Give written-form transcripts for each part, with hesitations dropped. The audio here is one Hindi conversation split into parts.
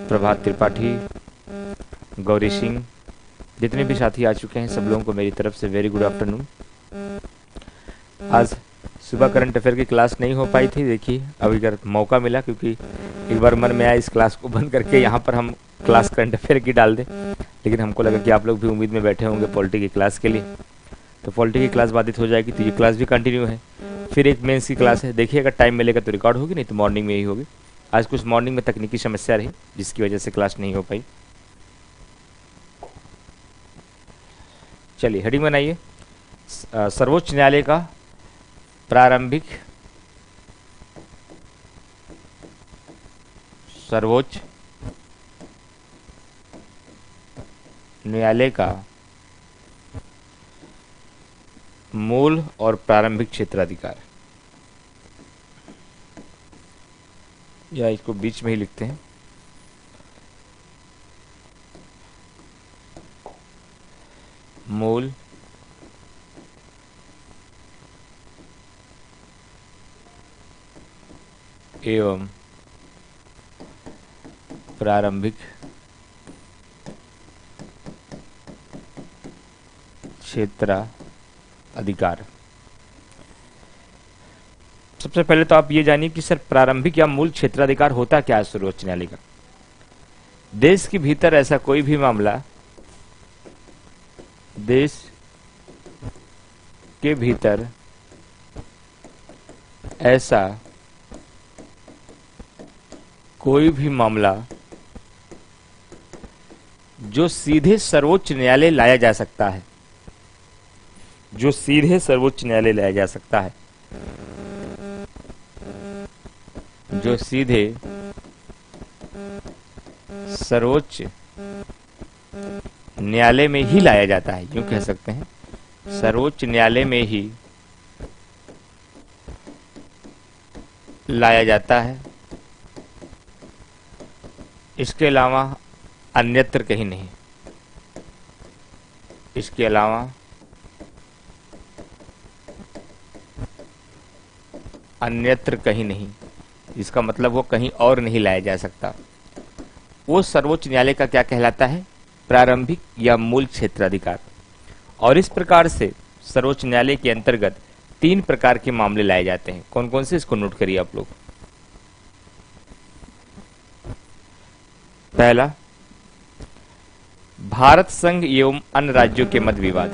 प्रभात त्रिपाठी, गौरी सिंह, जितने भी साथी आ चुके हैं सब लोगों को मेरी तरफ से वेरी गुड आफ्टरनून। आज सुबह करंट अफेयर की क्लास नहीं हो पाई थी, देखिए अभी अगर मौका मिला, क्योंकि एक बार मन में आया इस क्लास को बंद करके यहाँ पर हम क्लास करंट अफेयर की डाल दें, लेकिन हमको लगा कि आप लोग भी उम्मीद में बैठे होंगे पॉलिटी की क्लास के लिए, तो पॉलिटी की क्लास बाधित हो जाएगी, तो ये क्लास भी कंटिन्यू है। फिर एक मेंस की क्लास है, देखिए अगर टाइम मिलेगा तो रिकॉर्ड होगी, नहीं तो मॉर्निंग में ही होगी। आज कुछ मॉर्निंग में तकनीकी समस्या रही जिसकी वजह से क्लास नहीं हो पाई। चलिए हेडिंग बनाइए, सर्वोच्च न्यायालय का प्रारंभिक, सर्वोच्च न्यायालय का मूल और प्रारंभिक क्षेत्राधिकार, या इसको बीच में ही लिखते हैं, मूल एवं प्रारंभिक क्षेत्राधिकार। सबसे पहले तो आप ये जानिए कि सर प्रारंभिक या मूल क्षेत्राधिकार होता क्या है सर्वोच्च न्यायालय का। देश के भीतर ऐसा कोई भी मामला, देश के भीतर ऐसा कोई भी मामला जो सीधे सर्वोच्च न्यायालय लाया जा सकता है, जो सीधे सर्वोच्च न्यायालय लाया जा सकता है, जो सीधे सर्वोच्च न्यायालय में ही लाया जाता है, यूं कह सकते हैं सर्वोच्च न्यायालय में ही लाया जाता है, इसके अलावा अन्यत्र कहीं नहीं, इसके अलावा अन्यत्र कहीं नहीं, इसका मतलब वो कहीं और नहीं लाया जा सकता। वो सर्वोच्च न्यायालय का क्या कहलाता है, प्रारंभिक या मूल क्षेत्राधिकार। और इस प्रकार से सर्वोच्च न्यायालय के अंतर्गत 3 प्रकार के मामले लाए जाते हैं। कौन कौन से, इसको नोट करिए आप लोग। पहला, भारत संघ एवं अन्य राज्यों के मध्य विवाद।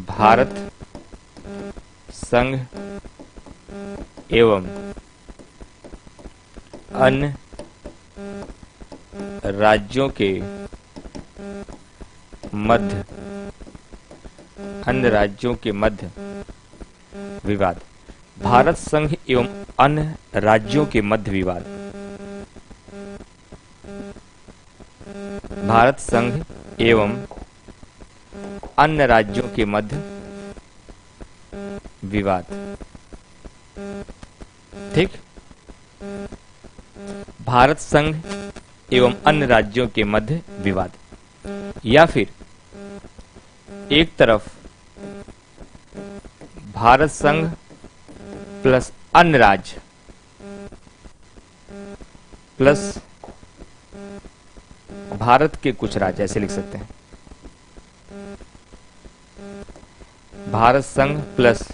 भारत संघ एवं अन्य राज्यों के मध्य, अन्य राज्यों के मध्य विवाद। भारत संघ एवं अन्य राज्यों के मध्य विवाद। भारत संघ एवं अन्य राज्यों के मध्य विवाद। ठीक, भारत संघ एवं अन्य राज्यों के मध्य विवाद। या फिर एक तरफ भारत संघ प्लस अन्य राज्य प्लस भारत के कुछ राज्य, ऐसे लिख सकते हैं, भारत संघ प्लस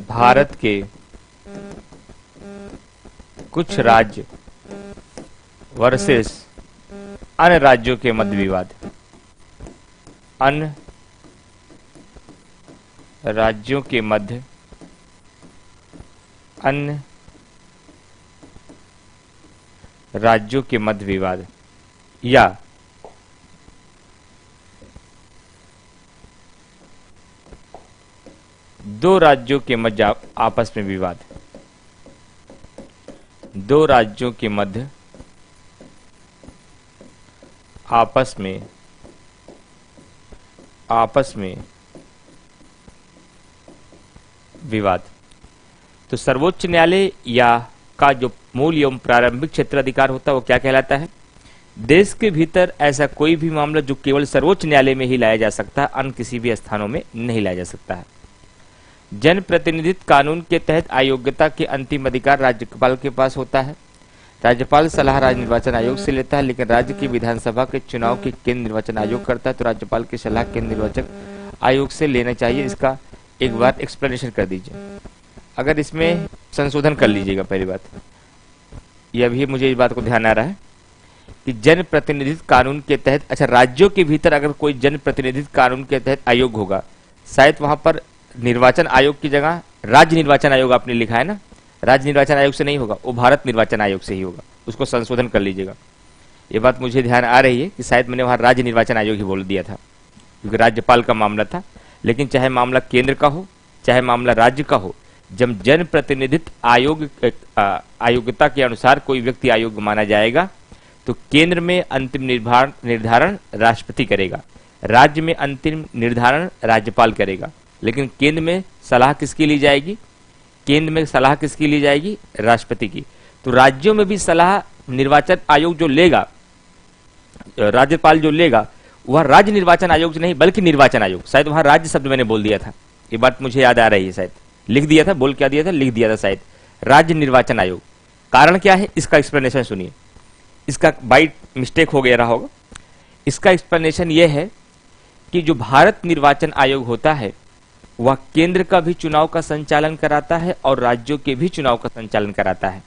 भारत के कुछ राज्य वर्सेस अन्य राज्यों के मध्य विवाद। अन्य राज्यों के मध्य, अन्य राज्यों के मध्य विवाद। या दो राज्यों के मध्य आपस में विवाद। दो राज्यों के मध्य आपस में विवाद। तो सर्वोच्च न्यायालय या का जो मूल एवं प्रारंभिक क्षेत्राधिकार होता है वो क्या कहलाता है, देश के भीतर ऐसा कोई भी मामला जो केवल सर्वोच्च न्यायालय में ही लाया जा सकता है, अन्य किसी भी स्थानों में नहीं लाया जा सकता है। जनप्रतिनिधित्व कानून के तहत अयोग्यता के अंतिम अधिकार राज्यपाल के पास होता है। राज्यपाल सलाह राज्य निर्वाचन आयोग से लेता है, लेकिन राज्य की विधानसभा के चुनाव की केंद्र निर्वाचन आयोग करता है, तो राज्यपाल की सलाह केंद्र निर्वाचन आयोग से लेना चाहिए। इसका एक बार एक्सप्लेनेशन कर दीजिए, अगर इसमें संशोधन कर लीजिएगा। पहली बात यह भी मुझे इस बात को ध्यान आ रहा है कि जनप्रतिनिधित्व कानून के तहत, अच्छा राज्यों के भीतर अगर कोई जनप्रतिनिधित्व कानून के तहत आयोग होगा, शायद वहां पर निर्वाचन आयोग की जगह राज्य निर्वाचन आयोग आपने लिखा है ना, राज्य निर्वाचन आयोग से नहीं होगा, वो भारत निर्वाचन आयोग से ही होगा, उसको संशोधन कर लीजिएगा। ये बात मुझे ध्यान आ रही है कि शायद मैंने वहां राज्य निर्वाचन आयोग ही बोल दिया था, क्योंकि राज्यपाल का मामला था। लेकिन चाहे मामला केंद्र का हो चाहे मामला राज्य का हो, जब जनप्रतिनिधित्व आयोग आयोग्यता के अनुसार कोई व्यक्ति आयोग्य माना जाएगा तो केंद्र में अंतिम निर्धारण राष्ट्रपति करेगा, राज्य में अंतिम निर्धारण राज्यपाल करेगा, लेकिन केंद्र में सलाह किसकी ली जाएगी? केंद्र में सलाह किसकी ली जाएगी? राष्ट्रपति की। तो राज्यों में भी सलाह निर्वाचन आयोग जो लेगा, राज्यपाल जो लेगा, वह राज्य निर्वाचन आयोग नहीं बल्कि निर्वाचन आयोग। शायद वहां राज्य शब्द मैंने बोल दिया था, ये बात मुझे याद आ रही है, शायद लिख दिया था, बोल क्या दिया था, लिख दिया था शायद, राज्य निर्वाचन आयोग। कारण क्या है इसका एक्सप्लेनेशन सुनिए, इसका बाइट मिस्टेक हो गया रहा होगा। इसका एक्सप्लेनेशन यह है कि जो भारत निर्वाचन आयोग होता है वह केंद्र का भी चुनाव का संचालन कराता है और राज्यों के भी चुनाव का संचालन कराता है,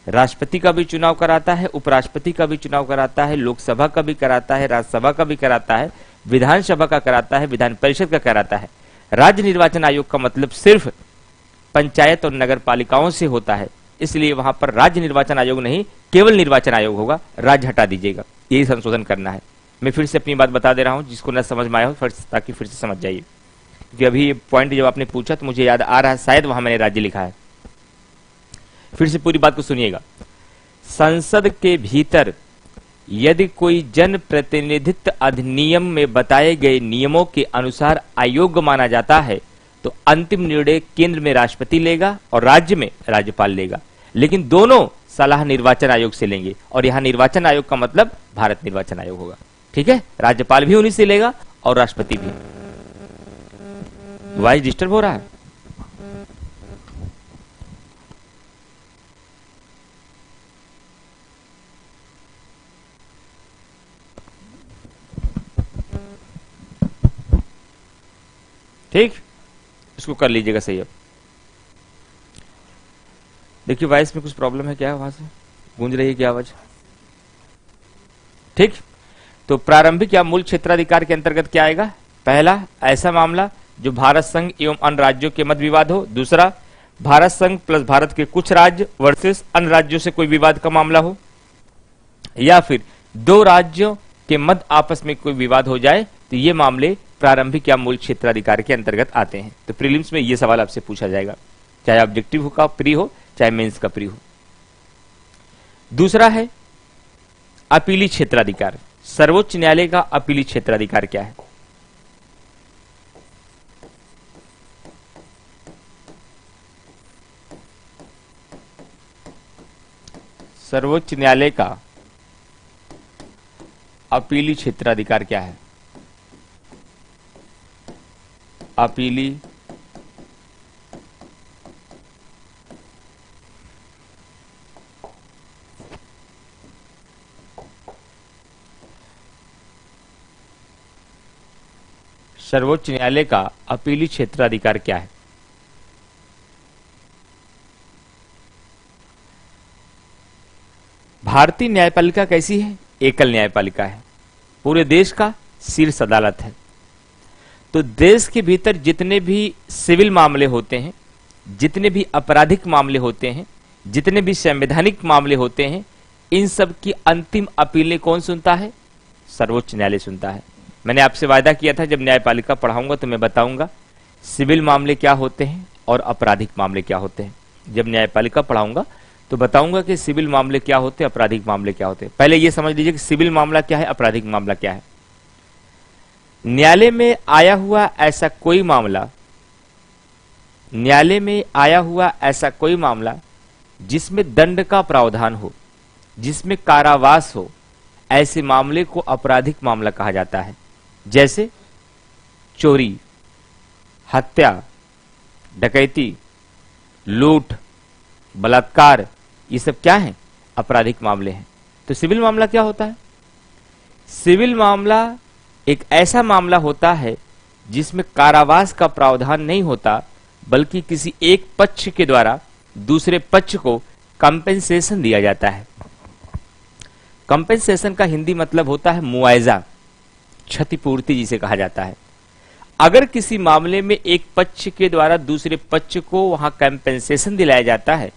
राष्ट्रपति का भी चुनाव कराता है, उपराष्ट्रपति का भी चुनाव कराता है, लोकसभा का भी कराता है, राज्यसभा का भी कराता है, विधानसभा का कराता है, विधान परिषद का कराता है। राज्य निर्वाचन आयोग का मतलब सिर्फ पंचायत और नगर पालिकाओं से होता है, इसलिए वहां पर राज्य निर्वाचन आयोग नहीं केवल निर्वाचन आयोग होगा, राज्य हटा दीजिएगा, यही संशोधन करना है। मैं फिर से अपनी बात बता दे रहा हूं, जिसको न समझ में आया हो ताकि फिर से समझ जाइए, क्योंकि अभी ये पॉइंट जब आपने पूछा तो मुझे याद आ रहा है, शायद वहां मैंने राज्य लिखा है। फिर से पूरी बात को सुनिएगा। संसद के भीतर यदि कोई जनप्रतिनिधित्व अधिनियम में बताए गए नियमों के अनुसार अयोग्य माना जाता है तो अंतिम निर्णय केंद्र में राष्ट्रपति लेगा और राज्य में राज्यपाल लेगा, लेकिन दोनों सलाह निर्वाचन आयोग से लेंगे, और यहां निर्वाचन आयोग का मतलब भारत निर्वाचन आयोग होगा। ठीक है, राज्यपाल भी उन्हीं से लेगा और राष्ट्रपति भी। वॉइस डिस्टर्ब हो रहा है? ठीक, इसको कर लीजिएगा सही। अब देखिए वॉइस में कुछ प्रॉब्लम है क्या? वहां से गूंज रही है क्या आवाज? ठीक, तो प्रारंभिक या मूल क्षेत्राधिकार के अंतर्गत क्या आएगा? पहला, ऐसा मामला जो भारत संघ एवं अन्य राज्यों के मध्य विवाद हो। दूसरा, भारत संघ प्लस भारत के कुछ राज्य वर्सेस अन्य राज्यों से कोई विवाद का मामला हो, या फिर दो राज्यों के मध्य आपस में कोई विवाद हो जाए, तो ये मामले प्रारंभिक या मूल क्षेत्राधिकार के अंतर्गत आते हैं। तो प्रीलिम्स में ये सवाल आपसे पूछा जाएगा, चाहे ऑब्जेक्टिव का प्री हो चाहे मेंस का प्री हो। दूसरा है अपीली क्षेत्राधिकार। सर्वोच्च न्यायालय का अपीली क्षेत्राधिकार क्या है? सर्वोच्च न्यायालय का अपीली क्षेत्राधिकार क्या है? अपीली सर्वोच्च न्यायालय का अपीली क्षेत्राधिकार क्या है? भारतीय न्यायपालिका कैसी है? एकल न्यायपालिका है, पूरे देश का शीर्ष अदालत है। तो देश के भीतर जितने भी सिविल मामले होते हैं, जितने भी आपराधिक मामले होते हैं, जितने भी संवैधानिक मामले होते हैं, इन सब की अंतिम अपीलें कौन सुनता है? सर्वोच्च न्यायालय सुनता है। मैंने आपसे वायदा किया था जब न्यायपालिका पढ़ाऊंगा तो मैं बताऊंगा सिविल मामले क्या होते हैं और आपराधिक मामले क्या होते हैं। जब न्यायपालिका पढ़ाऊंगा तो बताऊंगा कि सिविल मामले क्या होते हैं, आपराधिक मामले क्या होते हैं। पहले यह समझ लीजिए कि सिविल मामला क्या है, आपराधिक मामला क्या है। न्यायालय में आया हुआ ऐसा कोई मामला, न्यायालय में आया हुआ ऐसा कोई मामला जिसमें दंड का प्रावधान हो, जिसमें कारावास हो, ऐसे मामले को आपराधिक मामला कहा जाता है। जैसे चोरी, हत्या, डकैती, लूट, बलात्कार, ये सब क्या है? आपराधिक मामले हैं। तो सिविल मामला क्या होता है? सिविल मामला एक ऐसा मामला होता है जिसमें कारावास का प्रावधान नहीं होता, बल्कि किसी एक पक्ष के द्वारा दूसरे पक्ष को कंपेंसेशन दिया जाता है। कंपेंसेशन का हिंदी मतलब होता है मुआवजा, क्षतिपूर्ति जिसे कहा जाता है। अगर किसी मामले में एक पक्ष के द्वारा दूसरे पक्ष को वहां कंपेंसेशन दिलाया जाता है,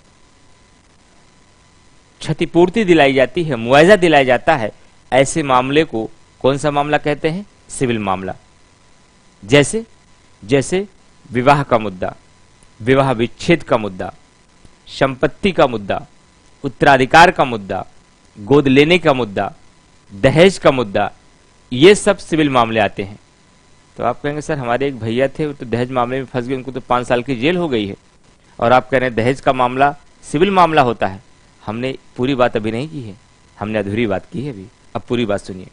क्षतिपूर्ति दिलाई जाती है, मुआवजा दिलाया जाता है, ऐसे मामले को कौन सा मामला कहते हैं? सिविल मामला। जैसे जैसे विवाह का मुद्दा, विवाह विच्छेद का मुद्दा, संपत्ति का मुद्दा, उत्तराधिकार का मुद्दा, गोद लेने का मुद्दा, दहेज का मुद्दा, ये सब सिविल मामले आते हैं। तो आप कहेंगे सर हमारे एक भैया थे वो तो दहेज मामले में फंस गए, उनको तो 5 साल की जेल हो गई है, और आप कह रहे हैं दहेज का मामला सिविल मामला होता है। हमने पूरी बात अभी नहीं की है, हमने अधूरी बात की है अभी। अब पूरी बात सुनिए।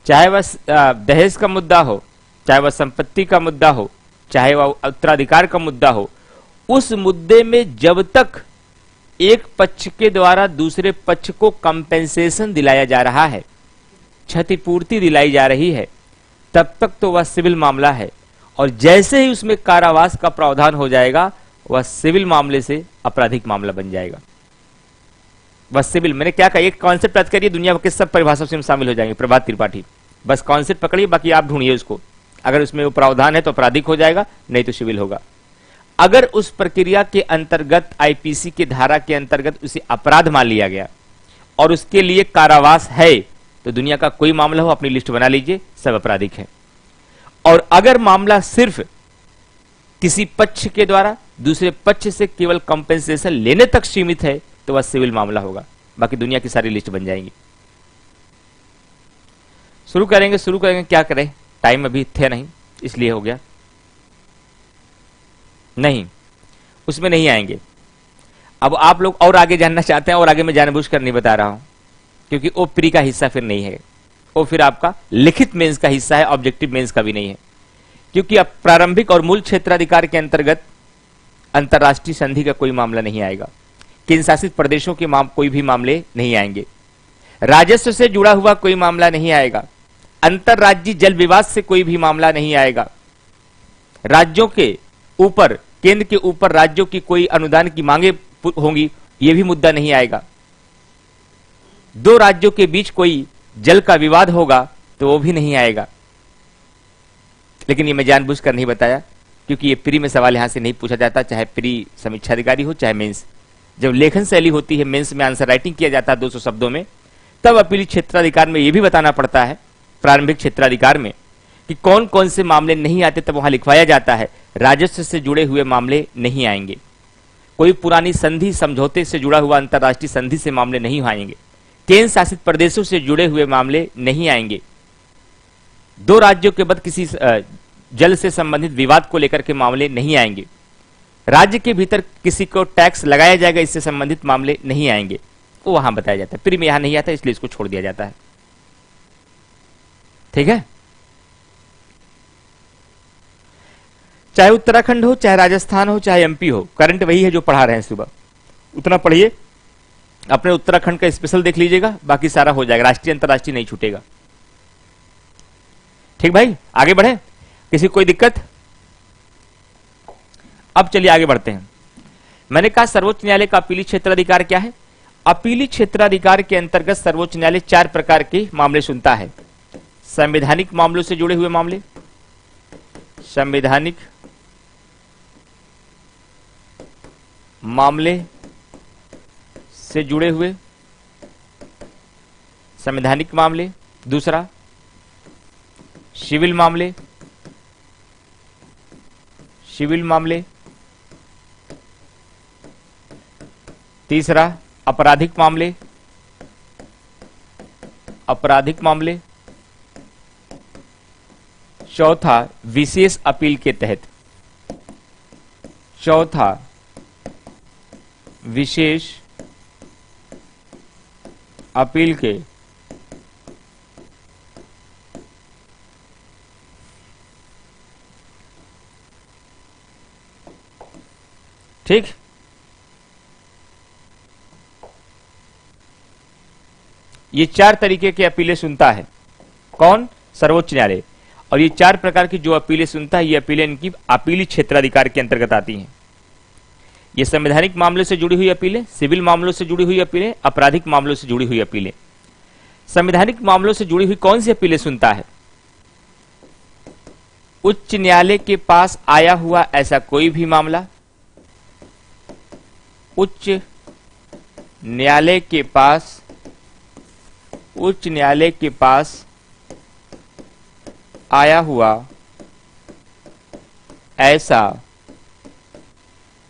चाहे वह दहेज का मुद्दा हो, चाहे वह संपत्ति का मुद्दा हो, चाहे वह उत्तराधिकार का मुद्दा हो, उस मुद्दे में जब तक एक पक्ष के द्वारा दूसरे पक्ष को कंपेंसेशन दिलाया जा रहा है, क्षतिपूर्ति दिलाई जा रही है, तब तक तो वह सिविल मामला है। और जैसे ही उसमें कारावास का प्रावधान हो जाएगा, वह सिविल मामले से आपराधिक मामला बन जाएगा। वह सिविल, मैंने क्या कहा, एक कॉन्सेप्ट याद करिए, दुनिया के सब परिभाषा से शामिल हो जाएंगे। प्रभात त्रिपाठी, बस कॉन्सेप्ट पकड़िए, बाकी आप ढूंढिए उसको। अगर उसमें वो प्रावधान है तो आपराधिक हो जाएगा, नहीं तो सिविल होगा। अगर उस प्रक्रिया के अंतर्गत, आईपीसी के धारा के अंतर्गत उसे अपराध मान लिया गया और उसके लिए कारावास है, तो दुनिया का कोई मामला हो अपनी लिस्ट बना लीजिए, सब आपराधिक है। और अगर मामला सिर्फ किसी पक्ष के द्वारा दूसरे पक्ष से केवल कंपेंसेशन लेने तक सीमित है, तो वह सिविल मामला होगा। बाकी दुनिया की सारी लिस्ट बन जाएंगी। शुरू करेंगे, क्या करें, टाइम अभी थे नहीं इसलिए हो गया। नहीं, उसमें नहीं आएंगे। अब आप लोग और आगे जानना चाहते हैं, और आगे मैं जानबूझकर नहीं बता रहा हूं, क्योंकि वो प्री का हिस्सा फिर नहीं है, वो फिर आपका लिखित मेंस का हिस्सा है, ऑब्जेक्टिव मेंस का भी नहीं है। क्योंकि अब प्रारंभिक और मूल क्षेत्राधिकार के अंतर्गत अंतर्राष्ट्रीय संधि का कोई मामला नहीं आएगा, केंद्र शासित प्रदेशों के कोई भी मामले नहीं आएंगे, राजस्व से जुड़ा हुआ कोई मामला नहीं आएगा, अंतरराज्यीय जल विवाद से कोई भी मामला नहीं आएगा, राज्यों के ऊपर, केंद्र के ऊपर राज्यों की कोई अनुदान की मांगे होंगी, यह भी मुद्दा नहीं आएगा, दो राज्यों के बीच कोई जल का विवाद होगा तो वो भी नहीं आएगा। लेकिन ये मैं जानबूझकर नहीं बताया, क्योंकि ये प्री में सवाल यहां से नहीं पूछा जाता, चाहे प्री समीक्षाधिकारी हो चाहे मेंस। जब लेखन शैली होती है, मेंस में आंसर राइटिंग किया जाता है 200 शब्दों में, तब अपीली क्षेत्राधिकार में यह भी बताना पड़ता है, प्रारंभिक क्षेत्राधिकार में, कि कौन कौन से मामले नहीं आते, तब वहां लिखवाया जाता है राजस्व से जुड़े हुए मामले नहीं आएंगे, कोई पुरानी संधि समझौते से जुड़ा हुआ अंतरराष्ट्रीय संधि से मामले नहीं आएंगे, केंद्र शासित प्रदेशों से जुड़े हुए मामले नहीं आएंगे, दो राज्यों के बाद किसी जल से संबंधित विवाद को लेकर के मामले नहीं आएंगे, राज्य के भीतर किसी को टैक्स लगाया जाएगा, इससे संबंधित मामले नहीं आएंगे, वो वहां बताया जाता है। प्री में यहां नहीं आता, इसलिए इसको छोड़ दिया जाता है। ठीक है, चाहे उत्तराखंड हो, चाहे राजस्थान हो, चाहे एमपी हो, करंट वही है जो पढ़ा रहे हैं सुबह, उतना पढ़िए। अपने उत्तराखंड का स्पेशल देख लीजिएगा, बाकी सारा हो जाएगा, राष्ट्रीय अंतरराष्ट्रीय नहीं छूटेगा। ठीक भाई, आगे बढ़े, किसी कोई दिक्कत? अब चलिए आगे बढ़ते हैं। मैंने कहा सर्वोच्च न्यायालय का अपीली क्षेत्राधिकार क्या है। अपीली क्षेत्राधिकार के अंतर्गत सर्वोच्च न्यायालय 4 प्रकार के मामले सुनता है। संवैधानिक मामलों से जुड़े हुए मामले, संवैधानिक मामले से जुड़े हुए संवैधानिक मामले, दूसरा सिविल मामले, सिविल मामले, तीसरा आपराधिक मामले, आपराधिक मामले, चौथा विशेष अपील के तहत, चौथा विशेष अपील के ठीक। ये 4 तरीके के अपीलें सुनता है कौन? सर्वोच्च न्यायालय। और ये 4 प्रकार की जो अपीलें सुनता है, ये अपीलें इनकी अपीली क्षेत्राधिकार के अंतर्गत आती हैं। ये संवैधानिक मामलों से जुड़ी हुई अपीलें, सिविल मामलों से जुड़ी हुई अपीलें, आपराधिक मामलों से जुड़ी हुई अपीलें। संवैधानिक मामलों से जुड़ी हुई कौन सी अपीलें सुनता है? उच्च न्यायालय के पास आया हुआ ऐसा कोई भी मामला, उच्च न्यायालय के पास आया हुआ ऐसा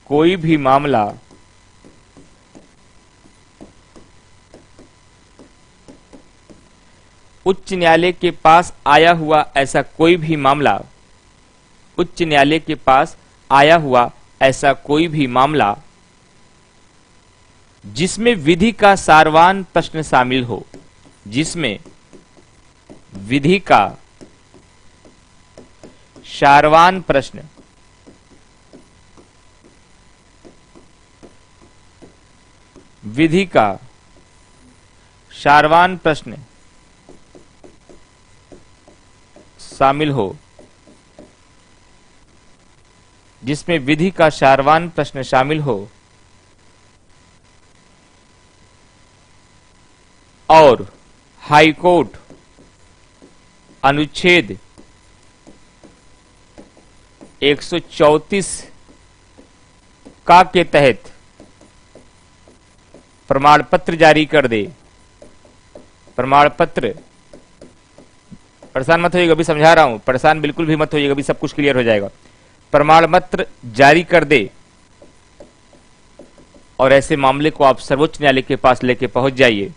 कोई भी मामला उच्च न्यायालय के पास आया हुआ ऐसा कोई भी मामला उच्च न्यायालय के पास आया हुआ ऐसा कोई भी मामला जिसमें विधि का सारवान प्रश्न शामिल हो, जिसमें विधि का सारवान प्रश्न शामिल हो, जिसमें विधि का सारवान प्रश्न शामिल हो और हाईकोर्ट अनुच्छेद 134 का के तहत प्रमाण पत्र जारी कर दे। प्रमाण पत्र, परेशान मत होइएगा, अभी समझा रहा हूं, परेशान बिल्कुल भी मत होइएगा, अभी सब कुछ क्लियर हो जाएगा। प्रमाण पत्र जारी कर दे और ऐसे मामले को आप सर्वोच्च न्यायालय के पास लेके पहुंच जाइए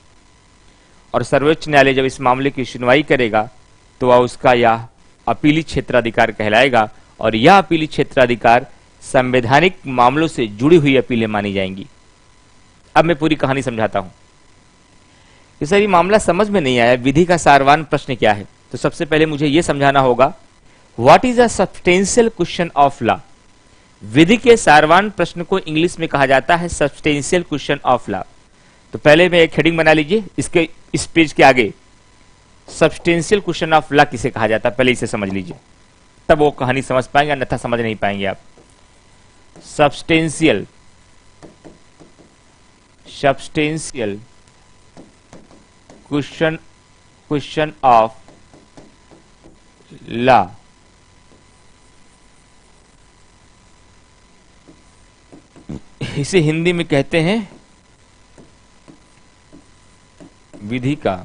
और सर्वोच्च न्यायालय जब इस मामले की सुनवाई करेगा तो वह उसका यह अपीली क्षेत्राधिकार कहलाएगा और यह अपीली क्षेत्राधिकार संवैधानिक मामलों से जुड़ी हुई अपीलें मानी जाएंगी। अब मैं पूरी कहानी समझाता हूं। ये सर, ये मामला समझ में नहीं आया, विधि का सारवान प्रश्न क्या है? तो सबसे पहले मुझे यह समझाना होगा what is a substantial question of law. विधि के सारवान प्रश्न को इंग्लिश में कहा जाता है सब्सटेंशियल क्वेश्चन ऑफ लॉ। तो पहले में एक हेडिंग बना लीजिए, इसके इस पेज के आगे सब्सटेंशियल क्वेश्चन ऑफ लॉ किसे कहा जाता है, पहले इसे समझ लीजिए, तब वो कहानी समझ पाएंगे, अन्यथा समझ नहीं पाएंगे आप। Substantial question of law. इसे हिंदी में कहते हैं विधि का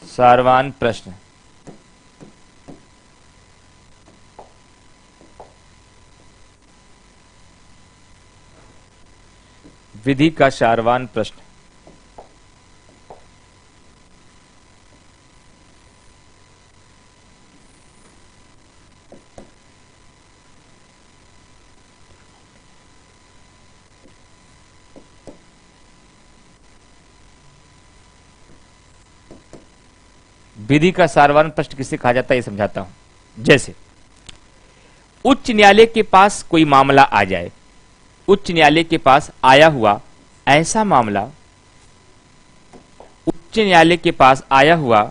सारवान प्रश्न। विधि का सारवान प्रश्न। विधि का सारवान प्रश्न किसे कहा जाता है ये समझाता हूं। जैसे उच्च न्यायालय के पास कोई मामला आ जाए, उच्च न्यायालय के पास आया हुआ ऐसा मामला, उच्च न्यायालय के पास आया हुआ,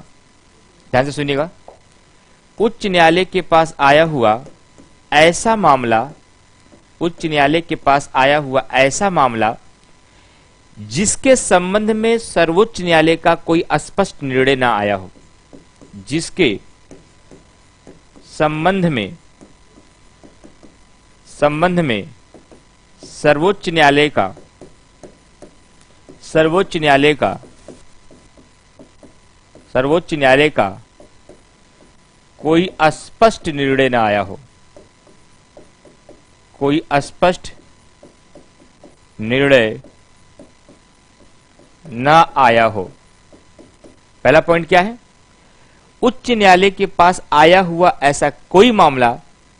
ध्यान से सुनिएगा, उच्च न्यायालय के पास आया हुआ ऐसा मामला, उच्च न्यायालय के पास आया हुआ ऐसा मामला जिसके संबंध में सर्वोच्च न्यायालय का कोई स्पष्ट निर्णय ना आया हो, जिसके संबंध में सर्वोच्च न्यायालय का कोई स्पष्ट निर्णय ना आया हो, कोई स्पष्ट निर्णय ना आया हो। पहला पॉइंट क्या है? उच्च न्यायालय के पास आया हुआ ऐसा कोई मामला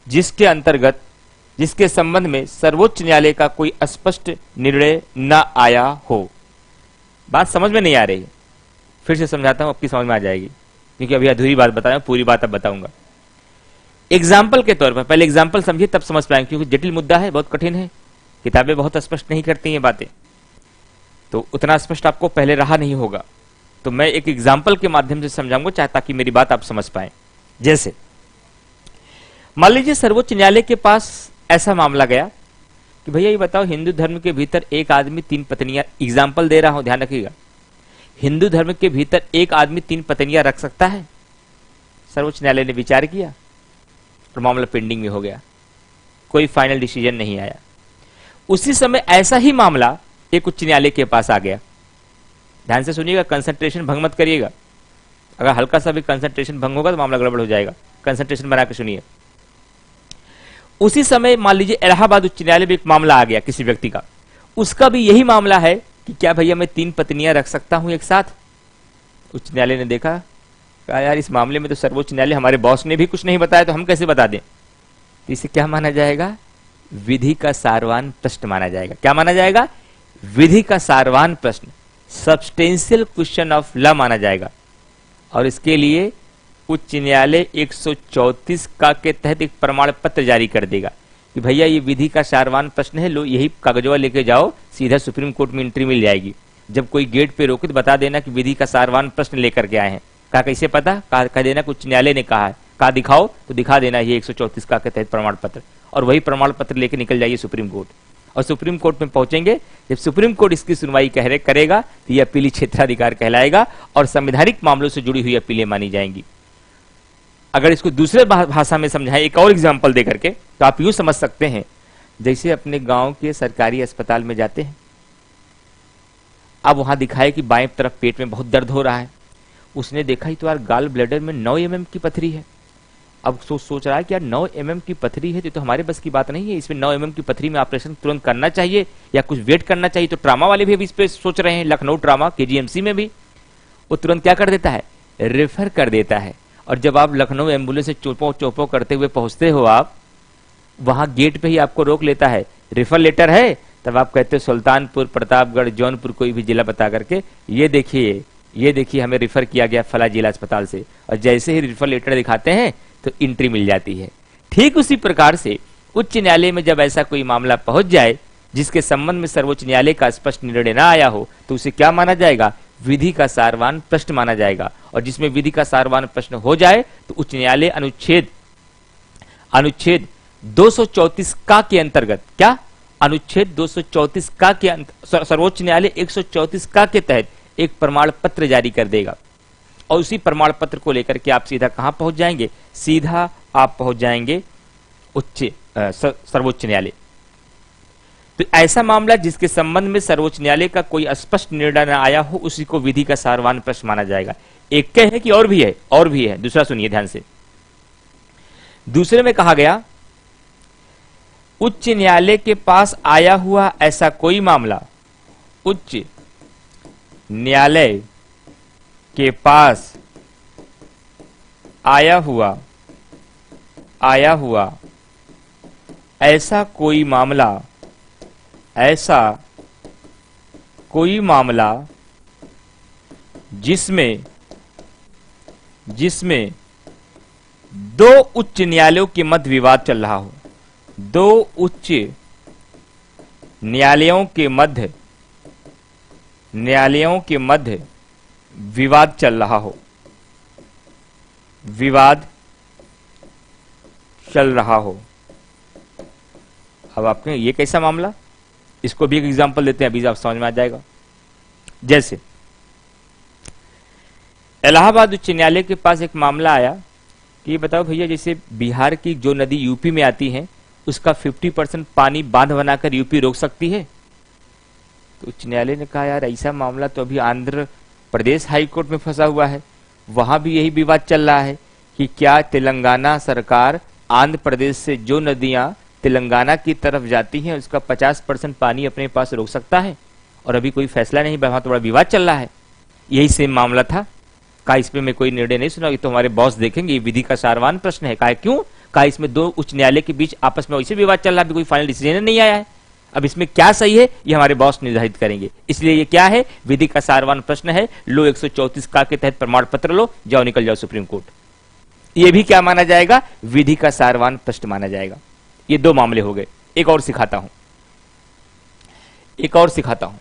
जिसके अंतर्गत, जिसके संबंध में सर्वोच्च न्यायालय का कोई स्पष्ट निर्णय न आया हो। बात समझ में नहीं आ रही है, फिर से समझाता हूं, आपकी समझ में आ जाएगी, क्योंकि अभी अधूरी बात बताया, पूरी बात अब बताऊंगा। एग्जाम्पल के तौर पर, पहले एग्जाम्पल समझिए तब समझ पाएंगे, क्योंकि जटिल मुद्दा है, बहुत कठिन है, किताबें बहुत स्पष्ट नहीं करती हैं बातें, तो उतना स्पष्ट आपको पहले रहा नहीं होगा। तो मैं एक एग्जाम्पल के माध्यम से समझाऊंगा चाहे, ताकि मेरी बात आप समझ पाए। जैसे मान लीजिए सर्वोच्च न्यायालय के पास ऐसा मामला गया कि भैया ये बताओ, हिंदू धर्म के भीतर एक आदमी 3 पत्नियां, एग्जाम्पल दे रहा हूं ध्यान रखिएगा, हिंदू धर्म के भीतर एक आदमी 3 पत्नियां रख सकता है? सर्वोच्च न्यायालय ने विचार किया और मामला पेंडिंग में हो गया, कोई फाइनल डिसीजन नहीं आया। उसी समय ऐसा ही मामला एक उच्च न्यायालय के पास आ गया। ध्यान से सुनिएगा, कंसंट्रेशन भंग मत करिएगा, अगर हल्का सा भी कंसंट्रेशन भंग होगा तो मामला गड़बड़ हो जाएगा। कंसंट्रेशन बना के सुनिए। उसी समय मान लीजिए इलाहाबाद उच्च न्यायालय में एक मामला आ गया किसी व्यक्ति का, उसका भी यही मामला है कि क्या भैया मैं 3 पत्नियां रख सकता हूं एक साथ? उच्च न्यायालय ने देखा, कहा यार इस मामले में तो सर्वोच्च न्यायालय, हमारे बॉस ने भी कुछ नहीं बताया तो हम कैसे बता दें? तो इसे क्या माना जाएगा? विधि का सारवान प्रश्न माना जाएगा। क्या माना जाएगा? विधि का सारवान प्रश्न, सब्सटेंशियल क्वेश्चन ऑफ लॉ माना जाएगा। और इसके लिए उच्च न्यायालय 134 का के तहत एक प्रमाण पत्र जारी कर देगा कि भैया ये विधि का सारवान प्रश्न है, लो यही कागजवा लेके जाओ, सीधा सुप्रीम कोर्ट में एंट्री मिल जाएगी। जब कोई गेट पे रोके तो बता देना कि विधि का सारवान प्रश्न लेकर के आए हैं। कहा कैसे पता? कह देना कि उच्च न्यायालय ने कहा है। कहा दिखाओ, तो दिखा देना ये 134 का के तहत प्रमाण पत्र, और वही प्रमाण पत्र लेके निकल जाइए सुप्रीम कोर्ट। और सुप्रीम कोर्ट में पहुंचेंगे, जब सुप्रीम कोर्ट इसकी सुनवाई करेगा तो यह अपीली क्षेत्राधिकार कहलाएगा और संवैधानिक मामलों से जुड़ी हुई अपीलें मानी जाएंगी। अगर इसको दूसरे भाषा में समझाएं, एक और एग्जाम्पल दे करके, तो आप यूं समझ सकते हैं जैसे अपने गांव के सरकारी अस्पताल में जाते हैं, अब वहां दिखाए कि बाएं तरफ पेट में बहुत दर्द हो रहा है, उसने देखा ही तो यार गाल ब्लैडर में 9 mm की पथरी है। अब सोच रहा है कि यार 9 mm की पथरी है तो हमारे बस की बात नहीं है, इसमें 9 mm की पथरी में ऑपरेशन तुरंत करना चाहिए या कुछ वेट करना चाहिए। तो ट्रामा वाले भी अभी इस पे सोच रहे हैं, लखनऊ ट्रामा KGMC में भी वो तुरंत क्या कर देता है? रेफर कर देता है। और जब आप लखनऊ एम्बुलेंस से चोपो करते हुए पहुंचते हो, आप वहां गेट पे ही आपको रोक लेता है, रेफर लेटर है, तब आप कहते हो सुल्तानपुर, प्रतापगढ़, जौनपुर, कोई भी जिला बता करके ये देखिए हमें रेफर किया गया फला जिला अस्पताल से, और जैसे ही रेफर लेटर दिखाते हैं तो एंट्री मिल जाती है। ठीक उसी प्रकार से उच्च न्यायालय में जब ऐसा कोई मामला पहुंच जाए जिसके संबंध में सर्वोच्च न्यायालय का स्पष्ट निर्णय ना आया हो, तो उसे क्या माना जाएगा? विधि का सारवान प्रश्न माना जाएगा। और जिसमें विधि का सारवान प्रश्न हो जाए तो उच्च न्यायालय अनुच्छेद 234 का के अंतर्गत, क्या अनुच्छेद 234 का के सर्वोच्च न्यायालय 134 का के तहत एक प्रमाण पत्र जारी कर देगा। और उसी प्रमाण पत्र को लेकर के आप सीधा कहां पहुंच जाएंगे? सीधा आप पहुंच जाएंगे सर्वोच्च न्यायालय। तो ऐसा मामला जिसके संबंध में सर्वोच्च न्यायालय का कोई स्पष्ट निर्णय न आया हो, उसी को विधि का सारवान प्रश्न माना जाएगा। एक कह है कि और भी है। दूसरा सुनिए ध्यान से। दूसरे में कहा गया, उच्च न्यायालय के पास आया हुआ ऐसा कोई मामला, उच्च न्यायालय के पास आया हुआ ऐसा कोई मामला जिसमें 2 उच्च न्यायालयों के मध्य विवाद चल रहा हो, 2 उच्च न्यायालयों के मध्य विवाद चल रहा हो, अब आपके ये कैसा मामला, इसको भी एक एग्जांपल देते हैं, अभी आप समझ में आ जाएगा। जैसे इलाहाबाद उच्च न्यायालय के पास एक मामला आया कि ये बताओ भैया, जैसे बिहार की जो नदी यूपी में आती है उसका 50% पानी बांध बनाकर यूपी रोक सकती है। तो उच्च न्यायालय ने कहा यार ऐसा मामला तो अभी आंध्र प्रदेश हाई कोर्ट में फंसा हुआ है, वहां भी यही विवाद चल रहा है कि क्या तेलंगाना सरकार आंध्र प्रदेश से जो नदियां तेलंगाना की तरफ जाती हैं उसका 50% पानी अपने पास रोक सकता है, और अभी कोई फैसला नहीं, वहां तो बड़ा विवाद चल रहा है। यही सेम मामला था। कहा इसमें मैं कोई निर्णय नहीं सुना, तो हमारे बॉस देखेंगे, ये विधि का सारवान प्रश्न है। कहा क्यों? कहा इसमें 2 उच्च न्यायालय के बीच आपस में वैसे विवाद चल रहा है, अभी कोई फाइनल डिसीजन नहीं आया है, अब इसमें क्या सही है ये हमारे बॉस निर्धारित करेंगे। इसलिए ये क्या है? विधि का सारवान प्रश्न है। लो 134 का के तहत प्रमाण पत्र लो, जाओ निकल जाओ सुप्रीम कोर्ट। ये भी क्या माना जाएगा, विधि का सारवान प्रश्न माना जाएगा। ये दो मामले हो गए। एक और सिखाता हूं, एक और सिखाता हूं।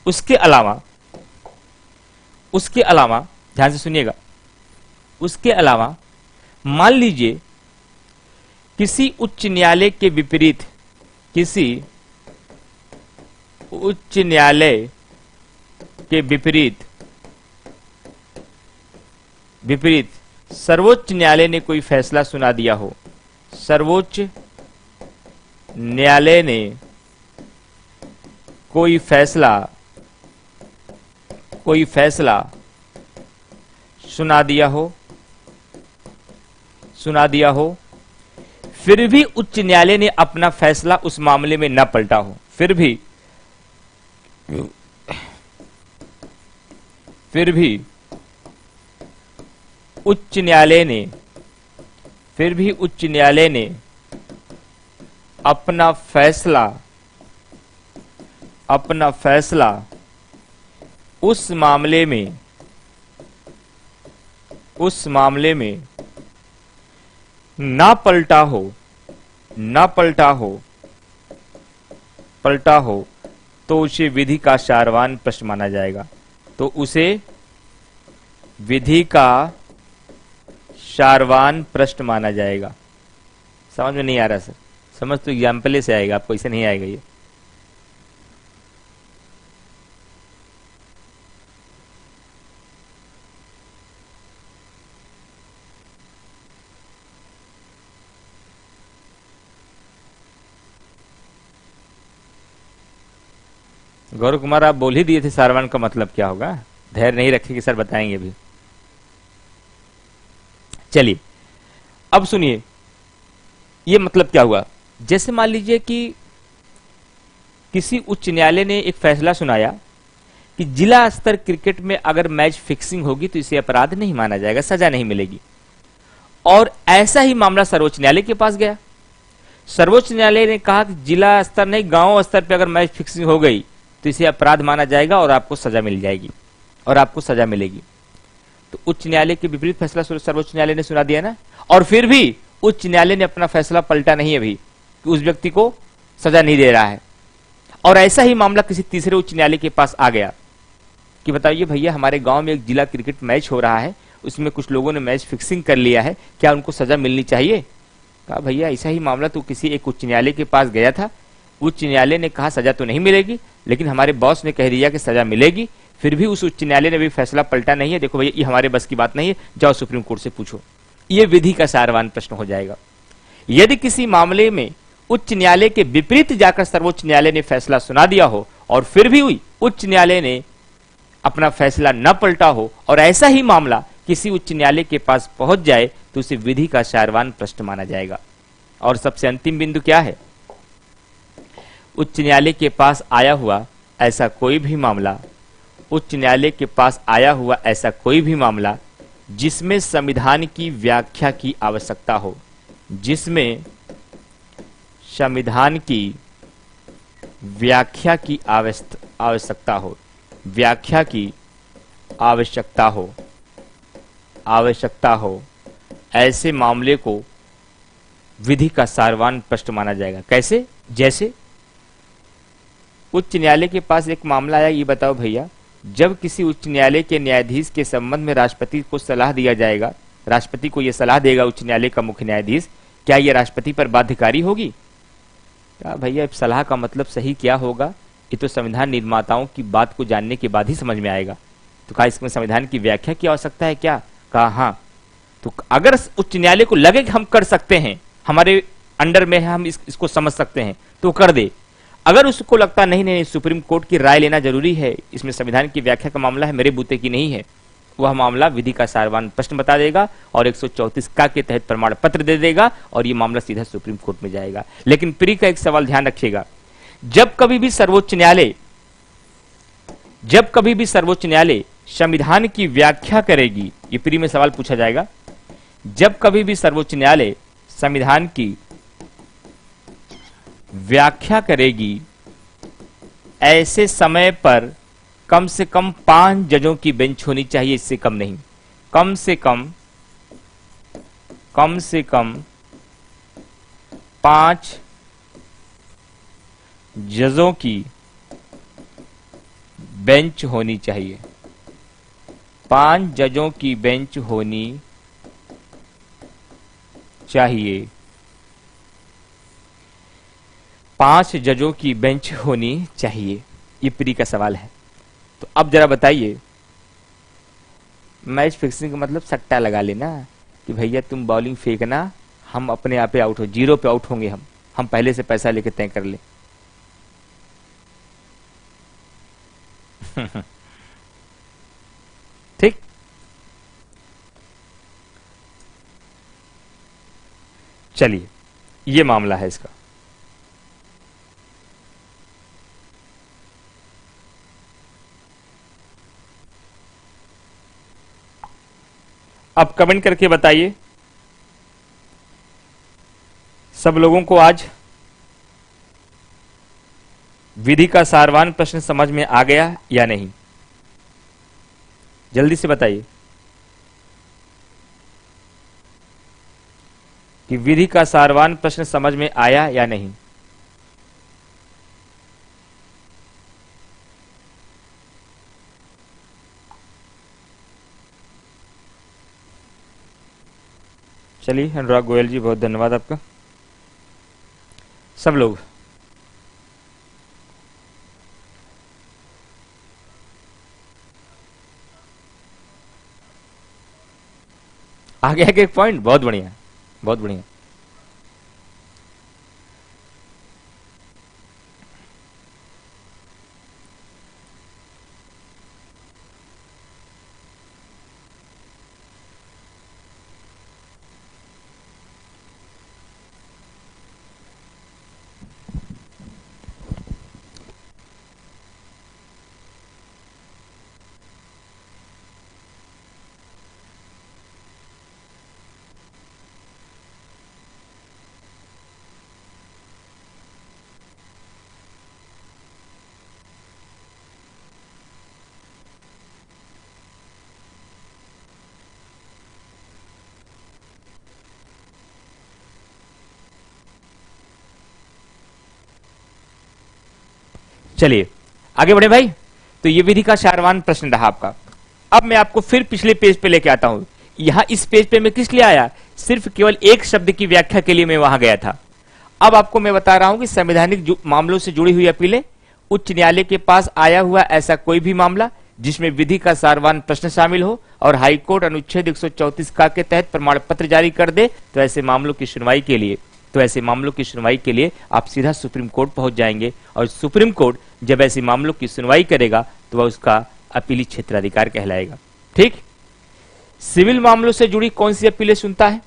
उसके अलावा ध्यान से सुनिएगा, उसके अलावा मान लीजिए किसी उच्च न्यायालय के विपरीत, किसी उच्च न्यायालय के विपरीत सर्वोच्च न्यायालय ने कोई फैसला सुना दिया हो, सर्वोच्च न्यायालय ने कोई फैसला सुना दिया हो, फिर भी उच्च न्यायालय ने अपना फैसला उस मामले में न पलटा हो, फिर भी उच्च न्यायालय ने अपना फैसला उस मामले में ना पलटा हो तो उसे विधि का सारवान प्रश्न माना जाएगा। तो उसे विधि का सारवान प्रश्न माना जाएगा। समझ में नहीं आ रहा सर? समझ तो एग्जाम्पल से आएगा, आपको ऐसे नहीं आएगा ये। गौरव कुमार, आप बोल ही दिए थे सारवान का मतलब क्या होगा। धैर्य नहीं रखे कि सर बताएंगे भी। चलिए अब सुनिए, ये मतलब क्या हुआ। जैसे मान लीजिए कि किसी उच्च न्यायालय ने एक फैसला सुनाया कि जिला स्तर क्रिकेट में अगर मैच फिक्सिंग होगी तो इसे अपराध नहीं माना जाएगा, सजा नहीं मिलेगी। और ऐसा ही मामला सर्वोच्च न्यायालय के पास गया। सर्वोच्च न्यायालय ने कहा कि जिला स्तर नहीं, गांव स्तर पर अगर मैच फिक्सिंग हो गई तो इसे अपराध माना जाएगा और आपको सजा मिल जाएगी और आपको सजा मिलेगी। तो उच्च न्यायालय के विपरीत फैसला सर्वोच्च न्यायालय ने सुना दिया ना, और फिर भी उच्च न्यायालय ने अपना फैसला पलटा नहीं है अभी कि उस व्यक्ति को सजा नहीं दे रहा है। और ऐसा ही मामला किसी तीसरे उच्च न्यायालय के पास आ गया कि बताइए भैया, हमारे गांव में एक जिला क्रिकेट मैच हो रहा है, उसमें कुछ लोगों ने मैच फिक्सिंग कर लिया है, क्या उनको सजा मिलनी चाहिए? कहा भैया ऐसा ही मामला तो किसी एक उच्च न्यायालय के पास गया था, उच्च न्यायालय ने कहा सजा तो नहीं मिलेगी, लेकिन हमारे बॉस ने कह दिया कि सजा मिलेगी, फिर भी उस उच्च न्यायालय ने भी फैसला पलटा नहीं है। देखो भैया ये हमारे बस की बात नहीं है, जाओ सुप्रीम कोर्ट से पूछो। ये विधि का सारवान प्रश्न हो जाएगा। यदि किसी मामले में उच्च न्यायालय के विपरीत जाकर सर्वोच्च न्यायालय ने फैसला सुना दिया हो और फिर भी उच्च न्यायालय ने अपना फैसला न पलटा हो और ऐसा ही मामला किसी उच्च न्यायालय के पास पहुंच जाए तो उसे विधि का सारवान प्रश्न माना जाएगा। और सबसे अंतिम बिंदु क्या है? उच्च न्यायालय के पास आया हुआ ऐसा कोई भी मामला, उच्च न्यायालय के पास आया हुआ ऐसा कोई भी मामला जिसमें संविधान की व्याख्या की आवश्यकता हो, जिसमें संविधान की व्याख्या की आवश्यकता हो, व्याख्या की आवश्यकता हो, ऐसे मामले को विधि का सारवान प्रश्न माना जाएगा। कैसे? जैसे उच्च न्यायालय के पास एक मामला आया, ये बताओ भैया, जब किसी उच्च न्यायालय के न्यायाधीश के संबंध में राष्ट्रपति को सलाह दिया जाएगा, राष्ट्रपति को यह सलाह देगा उच्च न्यायालय का मुख्य न्यायाधीश, क्या यह राष्ट्रपति पर बाध्यकारी होगी? क्या भैया सलाह का मतलब सही क्या होगा, ये तो संविधान निर्माताओं की बात को जानने के बाद ही समझ में आएगा। तो कहा इसमें संविधान की व्याख्या की आवश्यकता है क्या? कहा हाँ। तो अगर उच्च न्यायालय को लगे कि हम कर सकते हैं, हमारे अंडर में है, हम इसको समझ सकते हैं, तो कर दे। अगर उसको लगता नहीं सुप्रीम कोर्ट की राय लेना जरूरी है, इसमें संविधान की व्याख्या का मामला है, मेरे बूते की नहीं है, वह मामला विधि का सारवान प्रश्न बता देगा और 134 का के तहत प्रमाण पत्र दे देगा और यह मामला सीधा सुप्रीम कोर्ट में जाएगा। लेकिन प्री का एक सवाल ध्यान रखिएगा, जब कभी भी सर्वोच्च न्यायालय संविधान की व्याख्या करेगी, ये प्री में सवाल पूछा जाएगा, जब कभी भी सर्वोच्च न्यायालय संविधान की व्याख्या करेगी, ऐसे समय पर कम से कम 5 जजों की बेंच होनी चाहिए, इससे कम नहीं। कम से कम 5 जजों की बेंच होनी चाहिए। 5 जजों की बेंच होनी चाहिए। 5 जजों की बेंच होनी चाहिए, ये प्री का सवाल है। तो अब जरा बताइए, मैच फिक्सिंग का मतलब सट्टा लगा लेना कि भैया तुम बॉलिंग फेंकना, हम अपने आप पे आउट हो, 0 पे आउट होंगे, हम पहले से पैसा लेके तय कर ले। ठीक, चलिए ये मामला है इसका। अब कमेंट करके बताइए सब लोगों को आज विधि का सारवान प्रश्न समझ में आ गया या नहीं, जल्दी से बताइए कि विधि का सारवान प्रश्न समझ में आया या नहीं। चलिए अनुराग गोयल जी, बहुत धन्यवाद आपका। सब लोग आ गया एक पॉइंट, बहुत बढ़िया, बहुत बढ़िया। चलिए आगे बढ़े भाई। तो ये विधि का सारवान प्रश्न रहा आपका। अब मैं आपको फिर पिछले पेज पे लेके आता हूं। यहां इस पेज पे मैं किस लिए आया, सिर्फ केवल एक शब्द की व्याख्या के लिए मैं वहां गया था। अब आपको मैं बता रहा हूं कि संवैधानिक मामलों से जुड़ी हुई अपीलें, उच्च न्यायालय के पास आया हुआ ऐसा कोई भी मामला जिसमें विधि का सारवान प्रश्न शामिल हो और हाईकोर्ट अनुच्छेद 134 का के तहत प्रमाण पत्र जारी कर दे, तो ऐसे मामलों की सुनवाई के लिए आप सीधा सुप्रीम कोर्ट पहुंच जाएंगे। और सुप्रीम कोर्ट जब ऐसे मामलों की सुनवाई करेगा तो वह उसका अपीली क्षेत्राधिकार कहलाएगा। ठीक, सिविल मामलों से जुड़ी कौन सी अपीलें सुनता है?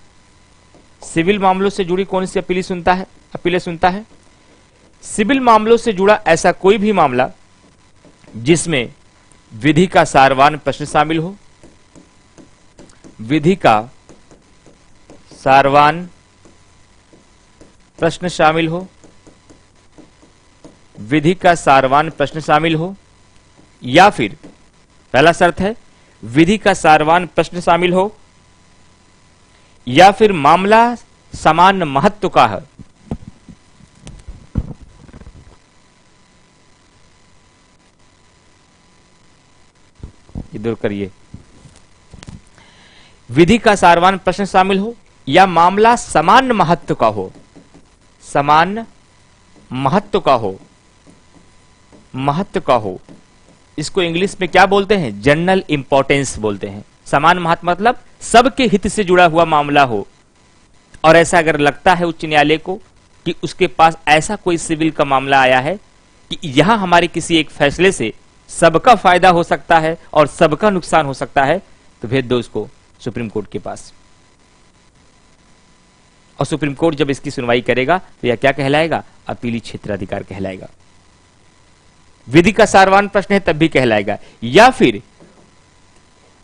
सिविल मामलों से जुड़ी कौन सी अपीलें सुनता है? सिविल मामलों से जुड़ा ऐसा कोई भी मामला जिसमें विधि का सारवान प्रश्न शामिल हो, विधि का सारवान प्रश्न शामिल हो, विधि का सारवान प्रश्न शामिल हो, या फिर पहला शर्त है विधि का सारवान प्रश्न शामिल हो, या फिर मामला समान महत्व का है। दूर करिए, विधि का सारवान प्रश्न शामिल हो या मामला समान महत्व का हो, समान महत्व का हो। इसको इंग्लिश में क्या बोलते हैं? जनरल इंपॉर्टेंस बोलते हैं। समान महत्व मतलब सबके हित से जुड़ा हुआ मामला हो, और ऐसा अगर लगता है उच्च न्यायालय को कि उसके पास ऐसा कोई सिविल का मामला आया है कि यहां हमारे किसी एक फैसले से सबका फायदा हो सकता है और सबका नुकसान हो सकता है, तो भेज दो उसको सुप्रीम कोर्ट के पास। और सुप्रीम कोर्ट जब इसकी सुनवाई करेगा तो यह क्या कहलाएगा? अपीली क्षेत्राधिकार कहलाएगा। विधि का सारवान प्रश्न है तब भी कहलाएगा। या फिर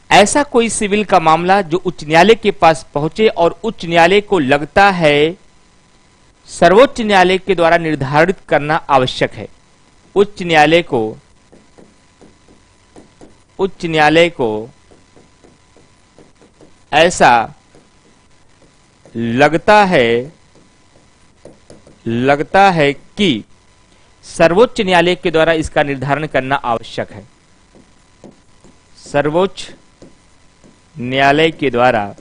ऐसा कोई सिविल का मामला जो उच्च न्यायालय के पास पहुंचे और उच्च न्यायालय को लगता है सर्वोच्च न्यायालय के द्वारा निर्धारित करना आवश्यक है। उच्च न्यायालय को ऐसा लगता है कि सर्वोच्च न्यायालय के द्वारा इसका निर्धारण करना आवश्यक है। सर्वोच्च न्यायालय के द्वारा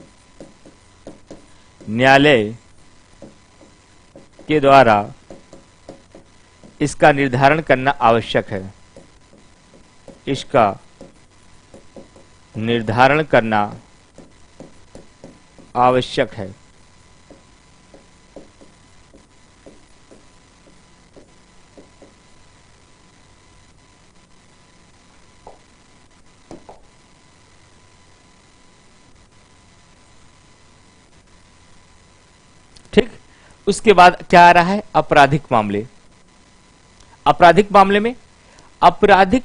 इसका निर्धारण करना आवश्यक है। इसका निर्धारण करना आवश्यक है। ठीक, उसके बाद क्या आ रहा है? आपराधिक मामले। आपराधिक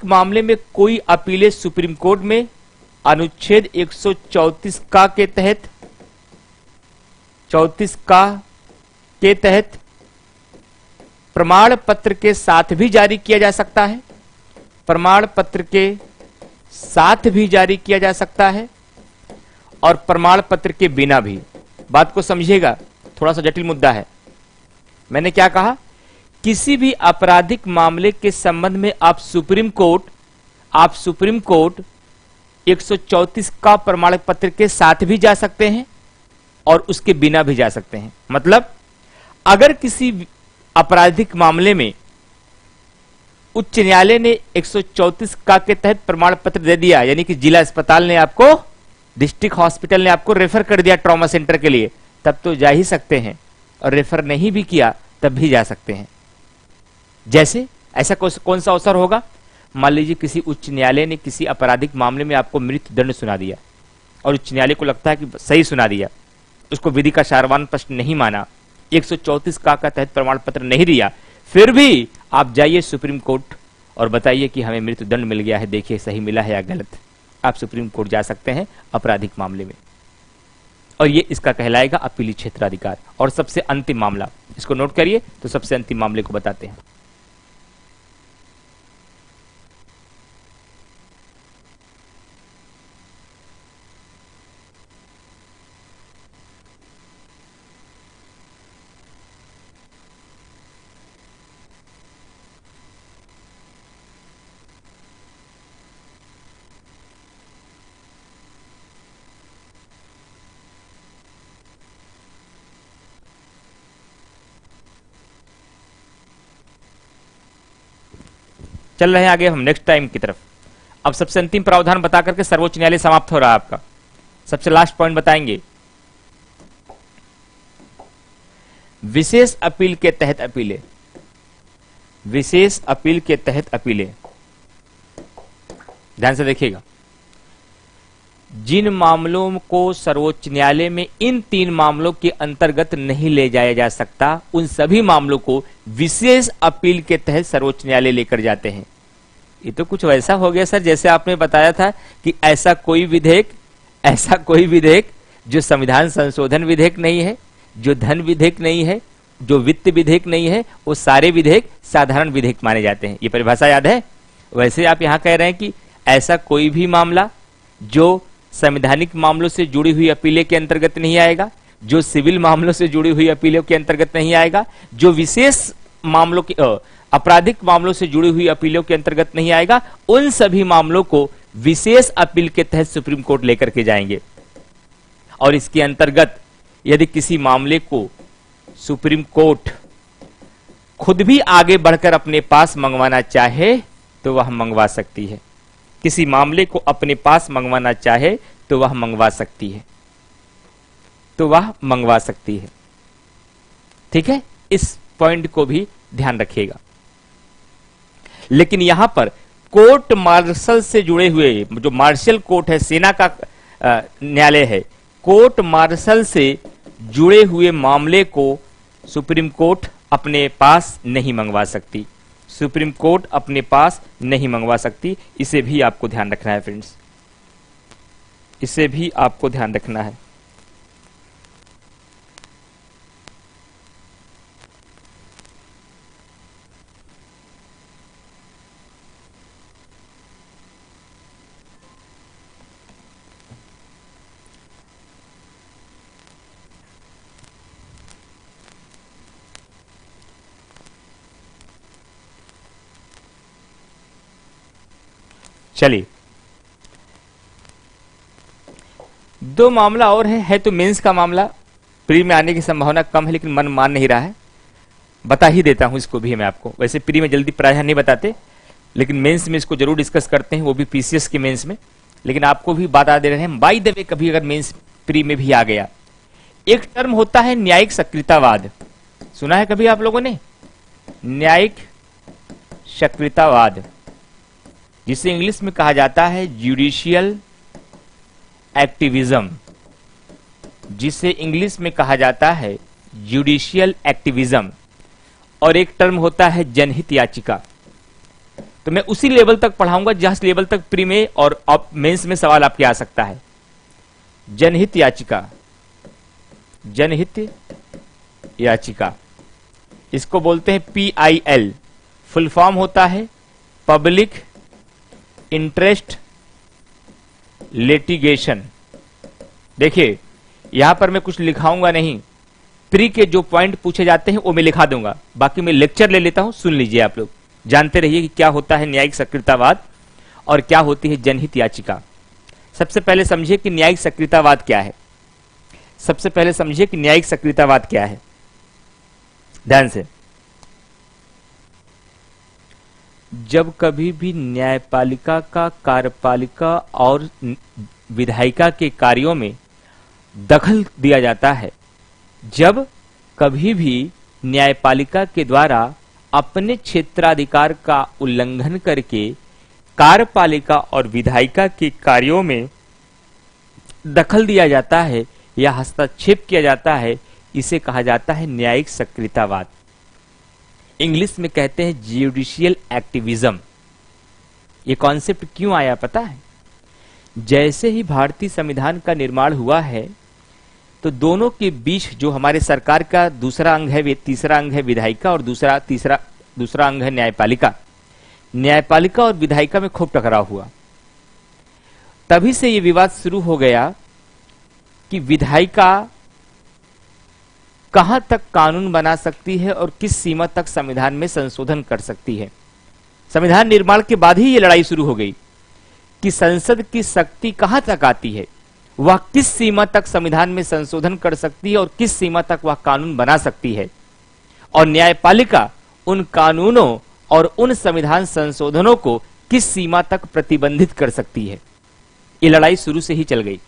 मामले में कोई अपीलें सुप्रीम कोर्ट में अनुच्छेद 134 का के तहत 34 का के तहत प्रमाण पत्र के साथ भी जारी किया जा सकता है। प्रमाण पत्र के साथ भी जारी किया जा सकता है और प्रमाण पत्र के बिना भी। बात को समझिएगा, थोड़ा सा जटिल मुद्दा है। मैंने क्या कहा? किसी भी आपराधिक मामले के संबंध में आप सुप्रीम कोर्ट 134 का प्रमाण पत्र के साथ भी जा सकते हैं और उसके बिना भी जा सकते हैं। मतलब अगर किसी आपराधिक मामले में उच्च न्यायालय ने 134 का के तहत प्रमाण पत्र दे दिया, यानी कि जिला अस्पताल ने आपको, डिस्ट्रिक्ट हॉस्पिटल ने आपको रेफर कर दिया ट्रॉमा सेंटर के लिए, तब तो जा ही सकते हैं, और रेफर नहीं भी किया तब भी जा सकते हैं। जैसे ऐसा कौन सा अवसर होगा? मान लीजिए किसी उच्च न्यायालय ने किसी आपराधिक मामले में आपको मृत्यु दंड सुना दिया और उच्च न्यायालय को लगता है कि सही सुना दिया, उसको विधि का सारवान प्रश्न नहीं माना, 134 का तहत प्रमाण पत्र नहीं दिया, फिर भी आप जाइए सुप्रीम कोर्ट और बताइए कि हमें मृत्यु दंड मिल गया है, देखिए सही मिला है या गलत। आप सुप्रीम कोर्ट जा सकते हैं आपराधिक मामले में, और ये इसका कहलाएगा अपीली क्षेत्राधिकार। और सबसे अंतिम मामला, इसको नोट करिए, तो सबसे अंतिम मामले को बताते हैं। चल रहे हैं आगे हम नेक्स्ट टाइम की तरफ। अब सबसे अंतिम प्रावधान बता करके सर्वोच्च न्यायालय समाप्त हो रहा है आपका। सबसे लास्ट पॉइंट बताएंगे, विशेष अपील के तहत अपीलें। विशेष अपील के तहत अपीलें, ध्यान से देखिएगा। जिन मामलों को सर्वोच्च न्यायालय में इन 3 मामलों के अंतर्गत नहीं ले जाया जा सकता, उन सभी मामलों को विशेष अपील के तहत सर्वोच्च न्यायालय लेकर जाते हैं। ये तो कुछ वैसा हो गया सर, जैसे आपने बताया था कि ऐसा कोई विधेयक जो संविधान संशोधन विधेयक नहीं है, जो धन विधेयक नहीं है, जो वित्त विधेयक नहीं है, वो सारे विधेयक साधारण विधेयक माने जाते हैं। ये परिभाषा याद है? वैसे आप यहां कह रहे हैं कि ऐसा कोई भी मामला जो संवैधानिक मामलों से जुड़ी हुई अपीलें के अंतर्गत नहीं आएगा, जो सिविल मामलों से जुड़ी हुई अपीलों के अंतर्गत नहीं आएगा, जो विशेष मामलों के आपराधिक मामलों से जुड़ी हुई अपीलों के अंतर्गत नहीं आएगा, उन सभी मामलों को विशेष अपील के तहत सुप्रीम कोर्ट लेकर के जाएंगे। और इसके अंतर्गत यदि किसी मामले को सुप्रीम कोर्ट खुद भी आगे बढ़कर अपने पास मंगवाना चाहे तो वह मंगवा सकती है। किसी मामले को अपने पास मंगवाना चाहे तो वह मंगवा सकती है, ठीक है? इस पॉइंट को भी ध्यान रखिएगा। लेकिन यहां पर कोर्ट मार्शल से जुड़े हुए, जो मार्शल कोर्ट है, सेना का न्यायालय है, कोर्ट मार्शल से जुड़े हुए मामले को सुप्रीम कोर्ट अपने पास नहीं मंगवा सकती। सुप्रीम कोर्ट अपने पास नहीं मंगवा सकती। इसे भी आपको ध्यान रखना है फ्रेंड्स, इसे भी आपको ध्यान रखना है। चलिए, दो मामला और है तो मेंस का मामला प्री में आने की संभावना कम है, लेकिन मन मान नहीं रहा है, बता ही देता हूं इसको भी मैं आपको। वैसे प्री में जल्दी प्रायः नहीं बताते, लेकिन मेंस में इसको जरूर डिस्कस करते हैं, वो भी पीसीएस के मेंस में। लेकिन आपको भी बता दे रहे हैं बाय द वे, कभी अगर मेंस प्री में भी आ गया। एक टर्म होता है न्यायिक सक्रियतावाद, सुना है कभी आप लोगों ने? न्यायिक सक्रियतावाद, जिसे इंग्लिश में कहा जाता है जुडिशियल एक्टिविज्म, जिसे इंग्लिश में कहा जाता है जुडिशियल एक्टिविज्म। और एक टर्म होता है जनहित याचिका। तो मैं उसी लेवल तक पढ़ाऊंगा जिस लेवल तक प्री में और मेंस में सवाल आपके आ सकता है। जनहित याचिका, जनहित याचिका, इसको बोलते हैं PIL, फुल फॉर्म होता है पब्लिक इंटरेस्ट लिटिगेशन। देखिए यहां पर मैं कुछ लिखाऊंगा नहीं, प्री के जो पॉइंट पूछे जाते हैं वो मैं लिखा दूंगा, बाकी मैं लेक्चर ले लेता हूं, सुन लीजिए आप लोग, जानते रहिए कि क्या होता है न्यायिक सक्रियतावाद और क्या होती है जनहित याचिका। सबसे पहले समझिए कि न्यायिक सक्रियतावाद क्या है। सबसे पहले समझिए कि न्यायिक सक्रियतावाद क्या है, ध्यान से। जब कभी भी न्यायपालिका का कार्यपालिका और विधायिका के कार्यों में दखल दिया जाता है, जब कभी भी न्यायपालिका के द्वारा अपने क्षेत्राधिकार का उल्लंघन करके कार्यपालिका और विधायिका के कार्यों में दखल दिया जाता है या हस्तक्षेप किया जाता है, इसे कहा जाता है न्यायिक सक्रियतावाद। इंग्लिश में कहते हैं जुडिशियल एक्टिविज्म। ये कॉन्सेप्ट क्यों आया पता है? जैसे ही भारतीय संविधान का निर्माण हुआ है, तो दोनों के बीच जो हमारे सरकार का दूसरा अंग है, तीसरा अंग है विधायिका और दूसरा अंग है न्यायपालिका। न्यायपालिका और विधायिका में खूब टकराव हुआ। तभी से यह विवाद शुरू हो गया कि विधायिका कहां तक कानून बना सकती है और किस सीमा तक संविधान में संशोधन कर सकती है। संविधान निर्माण के बाद ही यह लड़ाई शुरू हो गई कि संसद की शक्ति कहां तक आती है, वह किस सीमा तक संविधान में संशोधन कर सकती है और किस सीमा तक वह कानून बना सकती है, और न्यायपालिका उन कानूनों और उन संविधान संशोधनों को किस सीमा तक प्रतिबंधित कर सकती है। ये लड़ाई शुरू से ही चल गई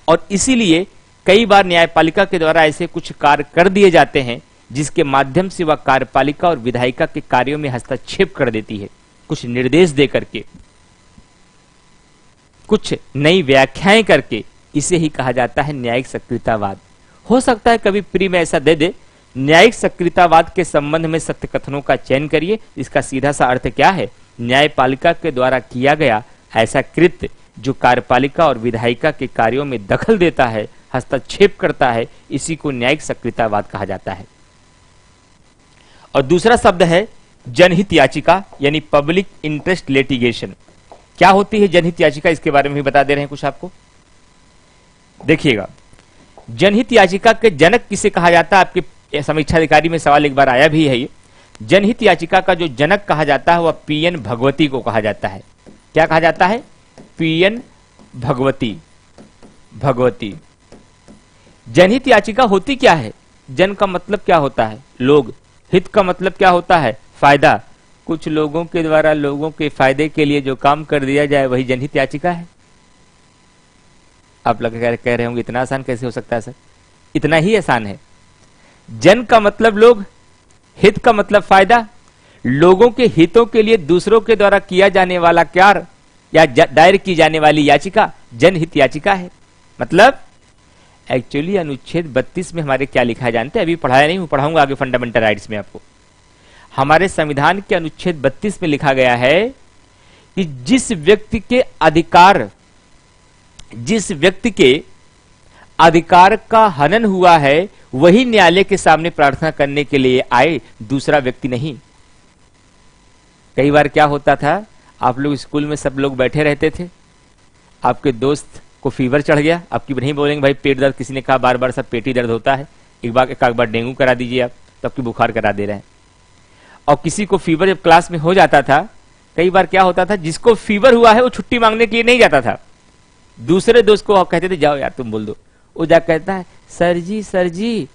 और इसीलिए कई बार न्यायपालिका के द्वारा ऐसे कुछ कार्य कर दिए जाते हैं जिसके माध्यम से वह कार्यपालिका और विधायिका के कार्यों में हस्तक्षेप कर देती है, कुछ निर्देश दे करके, कुछ नई व्याख्याएं करके। इसे ही कहा जाता है न्यायिक सक्रियतावाद। हो सकता है कभी प्री में ऐसा दे दे, न्यायिक सक्रियतावाद के संबंध में सत्य कथनों का चयन करिए। इसका सीधा सा अर्थ क्या है? न्यायपालिका के द्वारा किया गया ऐसा कृत्य जो कार्यपालिका और विधायिका के कार्यों में दखल देता है, हस्तक्षेप करता है, इसी को न्यायिक सक्रियतावाद कहा जाता है। और दूसरा शब्द है जनहित याचिका, यानी पब्लिक इंटरेस्ट लिटिगेशन। क्या होती है जनहित याचिका, इसके बारे में भी बता दे रहे हैं कुछ आपको। देखिएगा, जनहित याचिका के जनक किसे कहा जाता है? आपके समीक्षा अधिकारी में सवाल एक बार आया भी है। ये जनहित याचिका का जो जनक कहा जाता है वह PN भगवती को कहा जाता है। क्या कहा जाता है? PN भगवती। भगवती। जनहित याचिका होती क्या है? जन का मतलब क्या होता है? लोग। हित का मतलब क्या होता है? फायदा। कुछ लोगों के द्वारा लोगों के फायदे के लिए जो काम कर दिया जाए वही जनहित याचिका है। आप लोग कह रहे होंगे इतना आसान कैसे हो सकता है सर? इतना ही आसान है। जन का मतलब लोग, हित का मतलब फायदा। लोगों के हितों के लिए दूसरों के द्वारा किया जाने वाला कार्य या दायर की जाने वाली याचिका जनहित याचिका है। मतलब एक्चुअली अनुच्छेद 32 में हमारे क्या लिखा है जानते हैं? अभी पढ़ाया नहीं हूं, पढ़ाऊंगा आगे फंडामेंटल राइट्स में आपको। हमारे संविधान के अनुच्छेद 32 में लिखा गया है कि जिस व्यक्ति के अधिकार का हनन हुआ है वही न्यायालय के सामने प्रार्थना करने के लिए आए, दूसरा व्यक्ति नहीं। कई बार क्या होता था, आप लोग स्कूल में सब लोग बैठे रहते थे, आपके दोस्त को फीवर चढ़ गया, आपकी नहीं बोलेंगे भाई पेट दर्द, किसी ने कहा बार बार सब पेट ही दर्द होता है, एक बार डेंगू करा दीजिए आप, तो आपकी बुखार करा दे रहे हैं। और किसी को फीवर जब क्लास में हो जाता था कई बार क्या होता था, जिसको फीवर हुआ है वो छुट्टी मांगने के लिए नहीं जाता था, दूसरे दोस्त को कहते थे जाओ यार तुम बोल दो। वो जा कहता है सर जी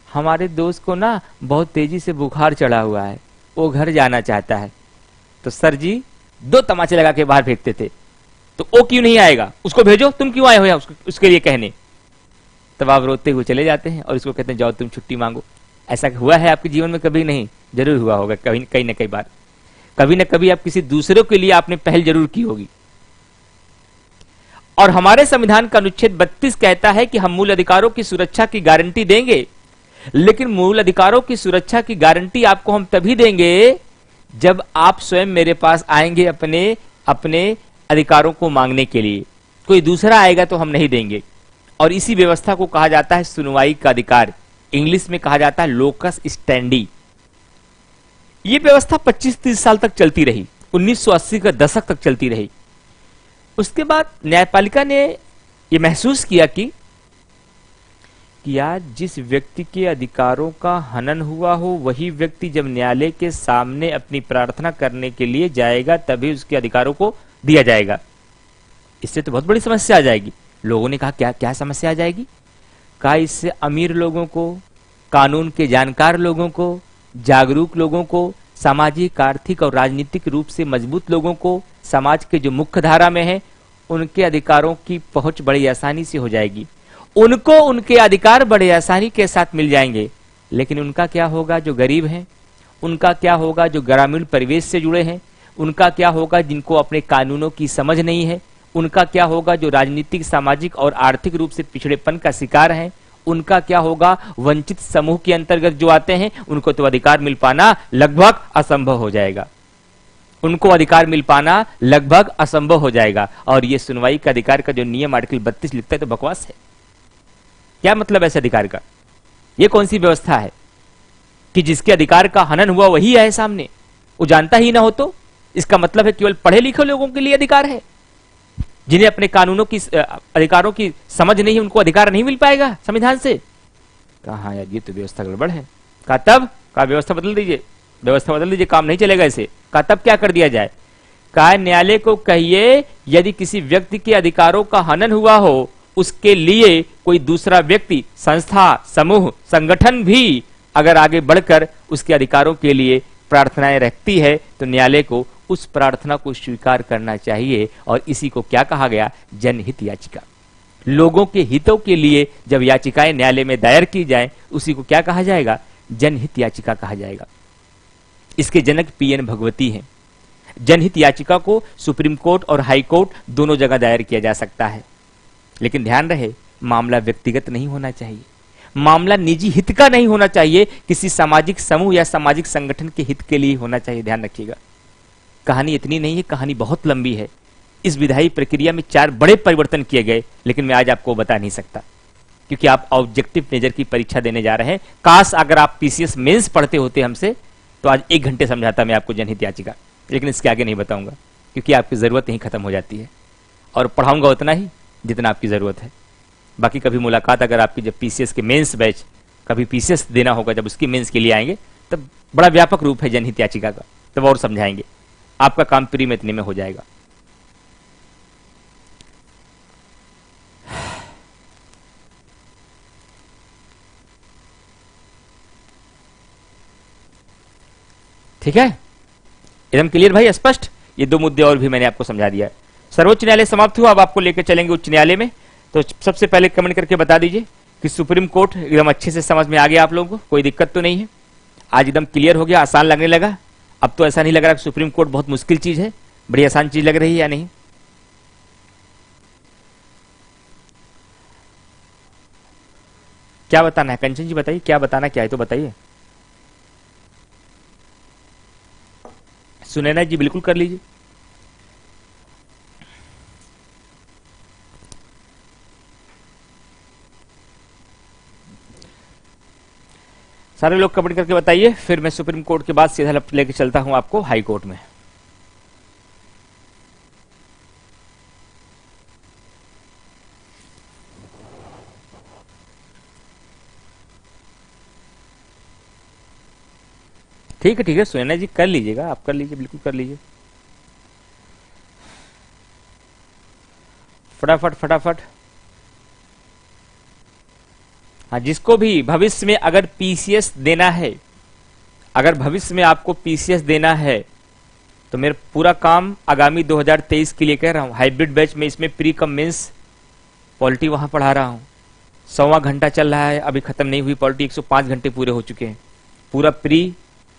हमारे दोस्त को ना बहुत तेजी से बुखार चढ़ा हुआ है, वो घर जाना चाहता है। तो सर जी दो तमाचे लगा के बाहर फेंकते थे, तो वो क्यों नहीं आएगा, उसको भेजो, तुम क्यों आए हो यहाँ उसके लिए कहने। तब आप रोते हुए चले जाते हैं और इसको कहते हैं जाओ तुम छुट्टी मांगो। ऐसा हुआ है आपके जीवन में कभी? नहीं, जरूर हुआ होगा कभी, कहीं ना कई बार, कभी ना कभी आप किसी दूसरों के लिए आपने पहल जरूर की होगी। और हमारे संविधान का अनुच्छेद 32 कहता है कि हम मूल अधिकारों की सुरक्षा की गारंटी देंगे, लेकिन मूल अधिकारों की सुरक्षा की गारंटी आपको हम तभी देंगे जब आप स्वयं मेरे पास आएंगे अपने अपने अधिकारों को मांगने के लिए। कोई दूसरा आएगा तो हम नहीं देंगे। और इसी व्यवस्था को कहा जाता है सुनवाई का अधिकार, इंग्लिश में कहा जाता है लोकस स्टैंडी। ये व्यवस्था 25-30 साल तक चलती रही, 1980 का दशक तक चलती रही। उसके बाद न्यायपालिका ने यह महसूस किया कि यार जिस व्यक्ति के अधिकारों का हनन हुआ हो वही व्यक्ति जब न्यायालय के सामने अपनी प्रार्थना करने के लिए जाएगा तभी उसके अधिकारों को दिया जाएगा। इससे तो बहुत बड़ी समस्या आ जाएगी। लोगों ने कहा क्या क्या समस्या आ जाएगी? कहा इससे अमीर लोगों को, कानून के जानकार लोगों को, जागरूक लोगों को, सामाजिक, आर्थिक और राजनीतिक रूप से मजबूत लोगों को, समाज के जो मुख्य धारा में है, उनके अधिकारों की पहुंच बड़ी आसानी से हो जाएगी। उनको उनके अधिकार बड़े आसानी के साथ मिल जाएंगे। लेकिन उनका क्या होगा जो गरीब हैं? उनका क्या होगा जो ग्रामीण परिवेश से जुड़े हैं? उनका क्या होगा जिनको अपने कानूनों की समझ नहीं है? उनका क्या होगा जो राजनीतिक, सामाजिक और आर्थिक रूप से पिछड़ेपन का शिकार हैं? उनका क्या होगा वंचित समूह के अंतर्गत जो आते हैं? उनको तो अधिकार मिल पाना लगभग असंभव हो जाएगा। उनको अधिकार मिल पाना लगभग असंभव हो जाएगा। और ये सुनवाई का अधिकार का जो नियम आर्टिकल 32 लिखता है तो बकवास है। क्या मतलब ऐसे अधिकार का? ये कौन सी व्यवस्था है कि जिसके अधिकार का हनन हुआ वही आए सामने? वो जानता ही ना हो तो इसका मतलब है केवल पढ़े लिखे लोगों के लिए अधिकार है। जिन्हें अपने कानूनों की, अधिकारों की समझ नहीं, उनको अधिकार नहीं मिल पाएगा संविधान से। कहा यार ये तो व्यवस्था गड़बड़ है। कहा तब, कहा व्यवस्था बदल दीजिए, व्यवस्था बदल दीजिए, काम नहीं चलेगा ऐसे। कहा तब क्या कर दिया जाए? कहा न्यायालय को कहिए यदि किसी व्यक्ति के अधिकारों का हनन हुआ हो, उसके लिए कोई दूसरा व्यक्ति, संस्था, समूह, संगठन भी अगर आगे बढ़कर उसके अधिकारों के लिए प्रार्थनाएं रखती है तो न्यायालय को उस प्रार्थना को स्वीकार करना चाहिए। और इसी को क्या कहा गया? जनहित याचिका। लोगों के हितों के लिए जब याचिकाएं न्यायालय में दायर की जाए उसी को क्या कहा जाएगा? जनहित याचिका कहा जाएगा। इसके जनक पीएन भगवती हैं। जनहित याचिका को सुप्रीम कोर्ट और हाई कोर्ट दोनों जगह दायर किया जा सकता है, लेकिन ध्यान रहे मामला व्यक्तिगत नहीं होना चाहिए, मामला निजी हित का नहीं होना चाहिए, किसी सामाजिक समूह या सामाजिक संगठन के हित के लिए होना चाहिए। ध्यान रखिएगा। कहानी इतनी नहीं है, कहानी बहुत लंबी है। इस विधायी प्रक्रिया में 4 बड़े परिवर्तन किए गए, लेकिन मैं आज आपको बता नहीं सकता क्योंकि आप ऑब्जेक्टिव नेचर की परीक्षा देने जा रहे हैं। काश अगर आप पीसीएस मेंस पढ़ते होते हमसे तो आज 1 घंटे समझाता मैं आपको जनहित याचिका, लेकिन इसके आगे नहीं बताऊंगा क्योंकि आपकी जरूरत यहीं खत्म हो जाती है। और पढ़ाऊंगा उतना ही जितना आपकी जरूरत है। बाकी कभी मुलाकात अगर आपकी जब पीसीएस के मेंस बैच, कभी पीसीएस देना होगा, जब उसकी मेंस के लिए आएंगे तब बड़ा व्यापक रूप है जनहित याचिका का, तब और समझाएंगे। आपका काम प्री में इतने में हो जाएगा। ठीक है, एकदम क्लियर भाई, स्पष्ट। ये 2 मुद्दे और भी मैंने आपको समझा दिया। सर्वोच्च न्यायालय समाप्त हुआ, अब आपको लेकर चलेंगे उच्च न्यायालय में। तो सबसे पहले कमेंट करके बता दीजिए कि सुप्रीम कोर्ट एकदम अच्छे से समझ में आ गया आप लोगों को, कोई दिक्कत तो नहीं है? आज एकदम क्लियर हो गया, आसान लगने लगा? अब तो ऐसा नहीं लग रहा कि सुप्रीम कोर्ट बहुत मुश्किल चीज है, बड़ी आसान चीज लग रही है या नहीं? क्या बताना है कंचन जी, बताइए क्या बताना, क्या है तो बताइए। सुनैना जी बिल्कुल कर लीजिए। सारे लोग कमेंट करके बताइए, फिर मैं सुप्रीम कोर्ट के बाद सीधा लेके चलता हूं आपको हाई कोर्ट में। ठीक है सुनैना जी कर लीजिएगा, आप कर लीजिए, बिल्कुल कर लीजिए। फटाफट फटाफट। हाँ, जिसको भी भविष्य में अगर पीसीएस देना है, अगर भविष्य में आपको पीसीएस देना है, तो मेरा पूरा काम आगामी 2023 के लिए कह रहा हूं। हाइब्रिड बैच में इसमें प्री कम मेंस पॉलिटी वहां पढ़ा रहा हूं। 100वां घंटा चल रहा है, अभी खत्म नहीं हुई पॉलिटी, 105 घंटे पूरे हो चुके हैं। पूरा pre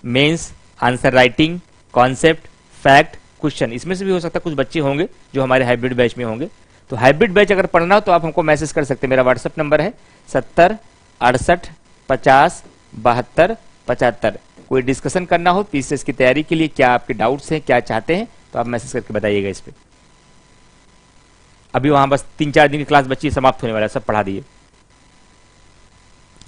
mains, answer writing, concept, fact, question, इसमें से भी हो सकता है कुछ बच्चे होंगे जो हमारे हाइब्रिड बैच में होंगे। तो हाइब्रिड बैच अगर पढ़ना हो तो आप हमको मैसेज कर सकते हैं। मेरा व्हाट्सएप नंबर है 70 68 50 72 75। कोई डिस्कशन करना हो पीसीएस की तैयारी के लिए, क्या आपके डाउट्स हैं, क्या चाहते हैं, तो आप मैसेज करके बताइएगा इस पे। अभी वहां बस 3-4 दिन की क्लास बच्ची, समाप्त होने वाला है, सब पढ़ा दिए।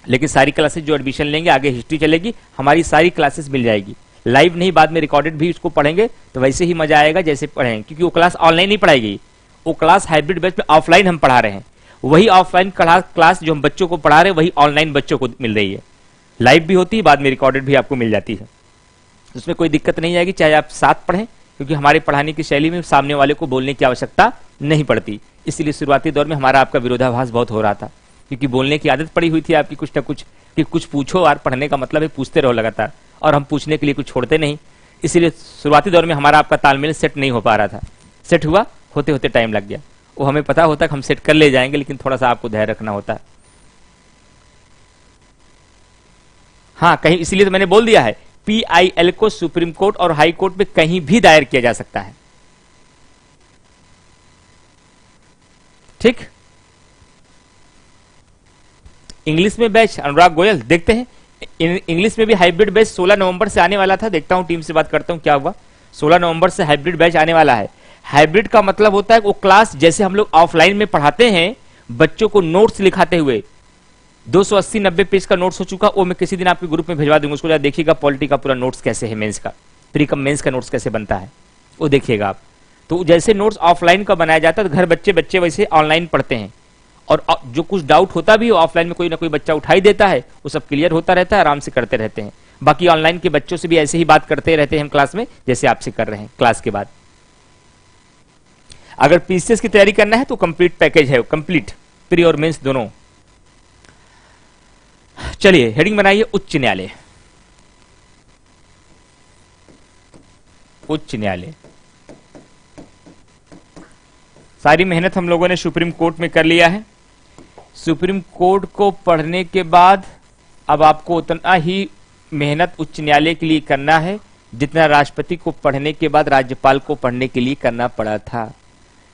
लेकिन सारी क्लासेस जो एडमिशन लेंगे, आगे हिस्ट्री चलेगी, हमारी सारी क्लासेस मिल जाएगी, लाइव नहीं, बाद में रिकॉर्डेड भी उसको पढ़ेंगे तो वैसे ही मजा आएगा जैसे पढ़ेंगे, क्योंकि वो क्लास ऑनलाइन नहीं पढ़ाई गई, वो क्लास हाइब्रिड बैच में ऑफलाइन हम पढ़ा रहे हैं। वही ऑफलाइन क्लास जो हम बच्चों को पढ़ा रहे हैं वही ऑनलाइन बच्चों को मिल रही है, लाइव भी होती है, बाद में रिकॉर्डेड भी आपको मिल जाती है। उसमें कोई दिक्कत नहीं आएगी, चाहे आप साथ पढ़ें, क्योंकि हमारे पढ़ाने की शैली में सामने वाले को बोलने की आवश्यकता नहीं पड़ती। इसलिए शुरुआती दौर में हमारा आपका विरोधाभास बहुत हो रहा था, क्योंकि बोलने की आदत पड़ी हुई थी आपकी कुछ ना कुछ, कि कुछ पूछो, और पढ़ने का मतलब है पूछते रहो लगातार, और हम पूछने के लिए कुछ छोड़ते नहीं। इसीलिए शुरुआती दौर में हमारा आपका तालमेल सेट नहीं हो पा रहा था। सेट हुआ, होते होते टाइम लग गया। वो हमें पता होता कि हम सेट कर ले जाएंगे, लेकिन थोड़ा सा आपको धैर्य रखना होता है। हाँ, कहीं, इसलिए तो मैंने बोल दिया है, पीआईएल को सुप्रीम कोर्ट और हाई कोर्ट में कहीं भी दायर किया जा सकता है। ठीक। इंग्लिश में बैच अनुराग गोयल, देखते हैं इंग्लिश में भी हाइब्रिड बैच 16 नवंबर से आने वाला था। देखता हूं, टीम से बात करता हूं क्या हुआ। 16 नवंबर से हाइब्रिड बैच आने वाला है। हाइब्रिड का मतलब होता है वो क्लास जैसे हम लोग ऑफलाइन में पढ़ाते हैं, बच्चों को नोट्स लिखाते हुए, 280-90 पेज का नोट्स हो चुका, वो मैं किसी दिन आपके ग्रुप में भिजवा दूंगा, उसको जरा देखिएगा पॉलिटी का पूरा नोट्स कैसे है, मेंस का, प्री कम मेंस का नोट्स कैसे बनता है, वो देखिएगा आप। तो जैसे नोट्स ऑफलाइन का बनाया जाता है, तो घर बच्चे वैसे ऑनलाइन पढ़ते हैं, और जो कुछ डाउट होता भी हो ऑफलाइन में कोई ना कोई बच्चा उठाई देता है, वो सब क्लियर होता रहता है, आराम से करते रहते हैं। बाकी ऑनलाइन के बच्चों से भी ऐसे ही बात करते रहते हैं हम क्लास में, जैसे आपसे कर रहे हैं क्लास के बाद। अगर पीसीएस की तैयारी करना है तो कंप्लीट पैकेज है, कंप्लीट प्री और मेंस दोनों। चलिए हेडिंग बनाइए, उच्च न्यायालय। उच्च न्यायालय, सारी मेहनत हम लोगों ने सुप्रीम कोर्ट में कर लिया है। सुप्रीम कोर्ट को पढ़ने के बाद अब आपको उतना ही मेहनत उच्च न्यायालय के लिए करना है जितना राष्ट्रपति को पढ़ने के बाद राज्यपाल को पढ़ने के लिए करना पड़ा था,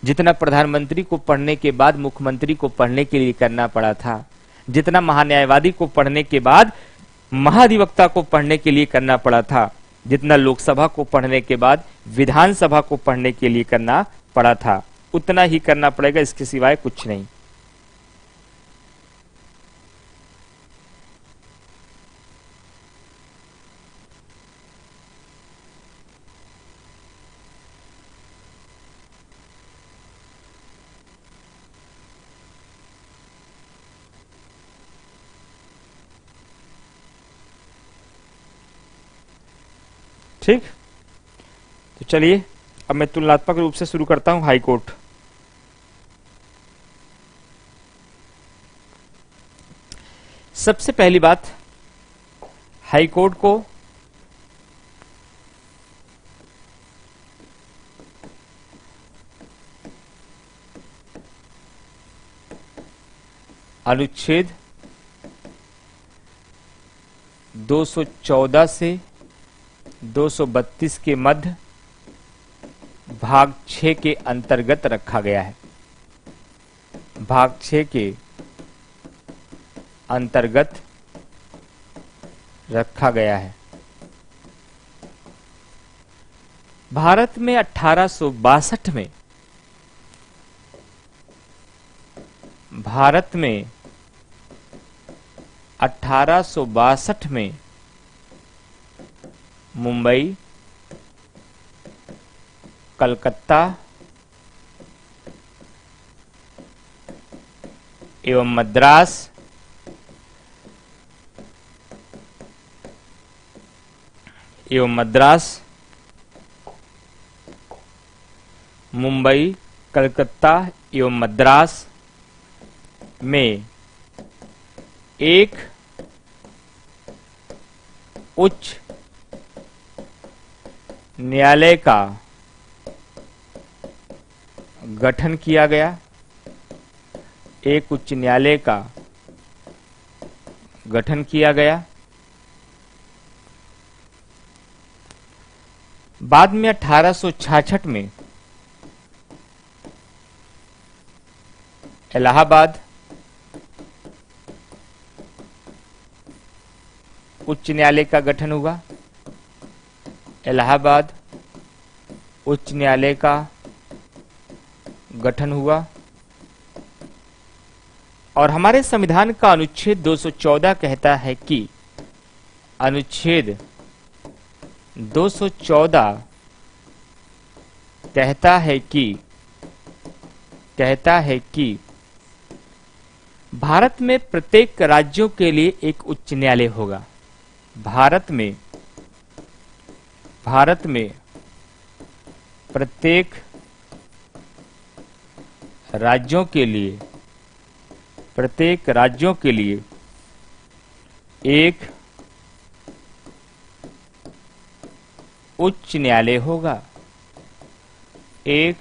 जितना प्रधानमंत्री को पढ़ने के बाद मुख्यमंत्री को पढ़ने के लिए करना पड़ा था, जितना महान्यायवादी को पढ़ने के बाद महाधिवक्ता को पढ़ने के लिए करना पड़ा था, जितना लोकसभा को पढ़ने के बाद विधानसभा को पढ़ने के लिए करना पड़ा था, उतना ही करना पड़ेगा, इसके सिवाय कुछ नहीं। ठीक, तो चलिए अब मैं तुलनात्मक रूप से शुरू करता हूं। हाई कोर्ट, सबसे पहली बात, हाई कोर्ट को अनुच्छेद 214 से 232 के मध्य भाग 6 के अंतर्गत रखा गया है। भाग 6 के अंतर्गत रखा गया है। भारत में 1862 में, भारत में 1862 में मुंबई, कलकत्ता एवं मद्रास मुंबई, कलकत्ता एवं मद्रास में एक उच्च न्यायालय का गठन किया गया। एक उच्च न्यायालय का गठन किया गया। बाद में 1866 में इलाहाबाद उच्च न्यायालय का गठन हुआ। इलाहाबाद उच्च न्यायालय का गठन हुआ और हमारे संविधान का अनुच्छेद 214 कहता है कि अनुच्छेद 214 कहता है कि भारत में प्रत्येक राज्यों के लिए एक उच्च न्यायालय होगा। भारत में प्रत्येक राज्यों के लिए एक उच्च न्यायालय होगा। एक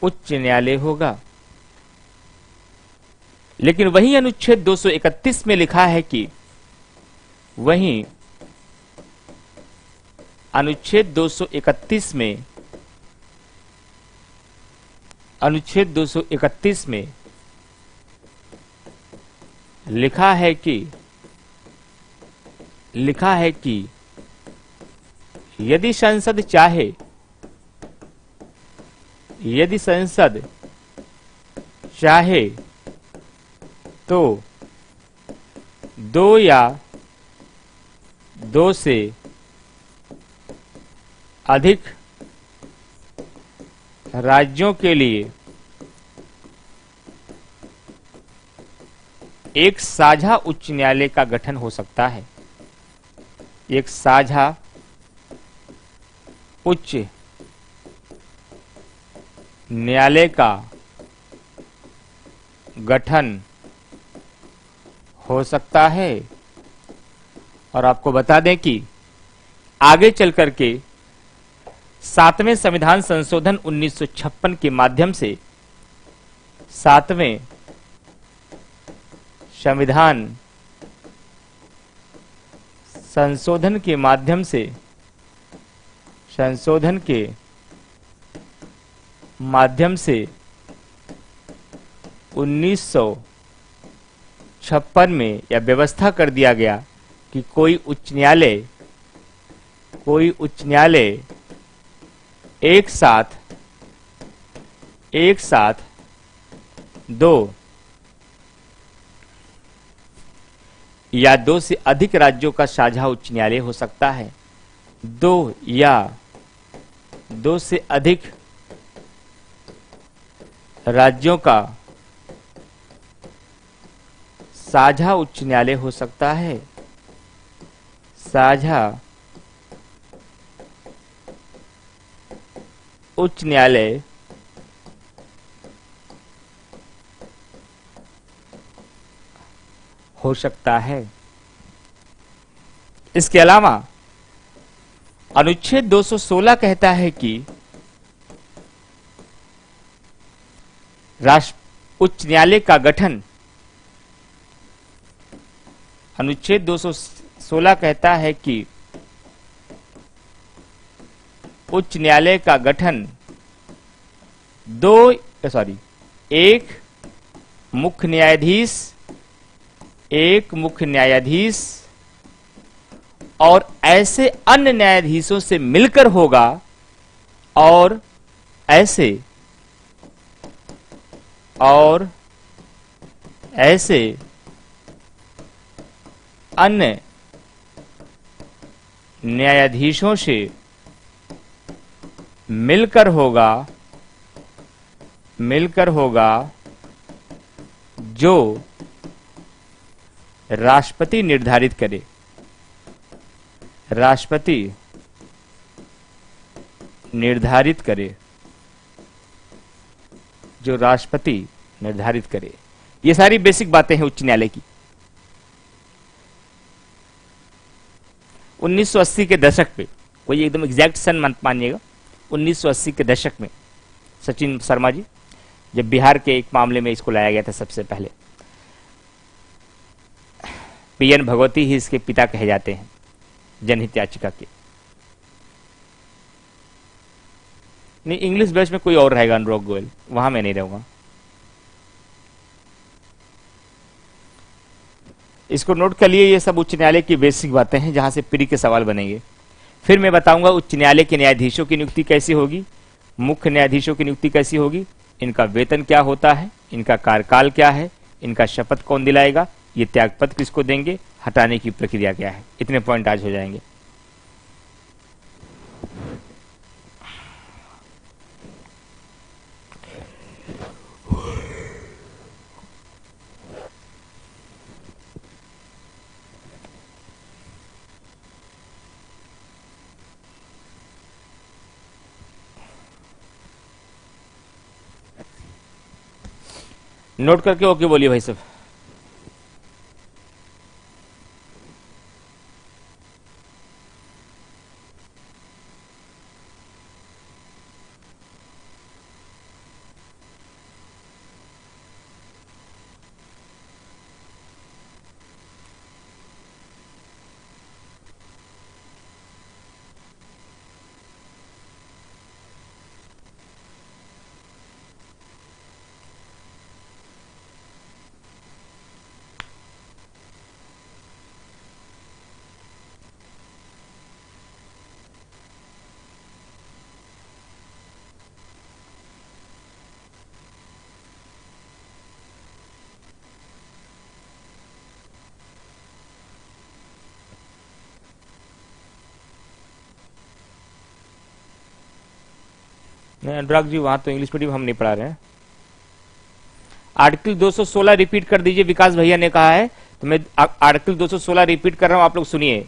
उच्च न्यायालय होगा। लेकिन वही अनुच्छेद 231 में लिखा है कि वहीं अनुच्छेद 231 में लिखा है कि यदि संसद चाहे तो दो या दो से अधिक राज्यों के लिए एक साझा उच्च न्यायालय का गठन हो सकता है। एक साझा उच्च न्यायालय का गठन हो सकता है। और आपको बता दें कि आगे चल करके 7वें संविधान संशोधन 1956 के माध्यम से 7वें संविधान संशोधन के माध्यम से 1956 में यह व्यवस्था कर दिया गया कि कोई उच्च न्यायालय एक साथ दो या दो से अधिक राज्यों का साझा उच्च न्यायालय हो सकता है। दो या दो से अधिक राज्यों का साझा उच्च न्यायालय हो सकता है। साझा उच्च न्यायालय हो सकता है। इसके अलावा अनुच्छेद 216 कहता है कि उच्च न्यायालय का गठन, अनुच्छेद 216 कहता है कि उच्च न्यायालय का गठन एक मुख्य न्यायाधीश और ऐसे अन्य न्यायाधीशों से मिलकर होगा और ऐसे अन्य न्यायाधीशों से मिलकर होगा जो राष्ट्रपति निर्धारित करे। जो राष्ट्रपति निर्धारित करे। ये सारी बेसिक बातें हैं उच्च न्यायालय की। 1980 के दशक पे, कोई एकदम एग्जैक्ट सन मत मानिएगा, 1980 के दशक में सचिन शर्मा जी, जब बिहार के एक मामले में इसको लाया गया था सबसे पहले, पीएन भगवती ही इसके पिता कहे जाते हैं जनहित याचिका के। नहीं, इंग्लिश बैच में कोई और रहेगा, अनुराग गोयल, वहां मैं नहीं रहूंगा। इसको नोट कर लिए, ये सब उच्च न्यायालय की बेसिक बातें हैं जहां से प्री के सवाल बनेंगे। फिर मैं बताऊंगा उच्च न्यायालय के न्यायाधीशों की नियुक्ति कैसी होगी, मुख्य न्यायाधीशों की नियुक्ति कैसी होगी, इनका वेतन क्या होता है, इनका कार्यकाल क्या है, इनका शपथ कौन दिलाएगा, ये त्यागपत्र किसको देंगे, हटाने की प्रक्रिया क्या है। इतने पॉइंट आज हो जाएंगे। नोट करके ओके बोलिए भाई सब। नहीं अनुराग जी, वहां तो इंग्लिश मीडियम हम नहीं पढ़ा रहे हैं। आर्टिकल 216 रिपीट कर दीजिए, विकास भैया ने कहा है, तो मैं आर्टिकल 216 रिपीट कर रहा हूं, आप लोग सुनिए।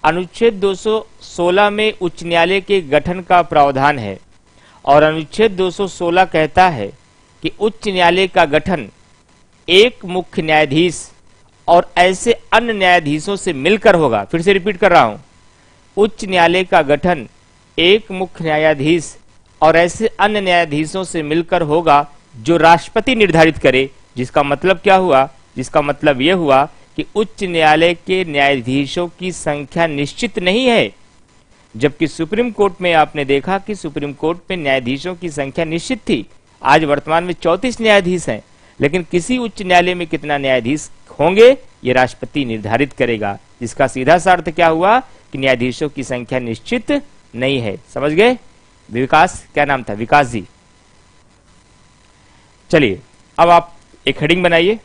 अनुच्छेद 216 में उच्च न्यायालय के गठन का प्रावधान है और अनुच्छेद 216 कहता है कि उच्च न्यायालय का गठन एक मुख्य न्यायाधीश और ऐसे अन्य न्यायाधीशों से मिलकर होगा। फिर से रिपीट कर रहा हूं, उच्च न्यायालय का गठन एक मुख्य न्यायाधीश और ऐसे अन्य न्यायाधीशों से मिलकर होगा जो राष्ट्रपति निर्धारित करे। जिसका मतलब क्या हुआ, जिसका मतलब यह हुआ कि उच्च न्यायालय के न्यायाधीशों की संख्या निश्चित नहीं है, जबकि सुप्रीम कोर्ट में आपने देखा कि सुप्रीम कोर्ट में न्यायाधीशों की संख्या निश्चित थी। आज वर्तमान में 34 न्यायाधीश हैं, लेकिन किसी उच्च न्यायालय में कितना न्यायाधीश होंगे ये राष्ट्रपति निर्धारित करेगा। जिसका सीधा सा अर्थ क्या हुआ कि न्यायाधीशों की संख्या निश्चित नहीं है। समझ गए? विकास, क्या नाम था, विकास जी। चलिए अब आप एक हेडिंग बनाइए,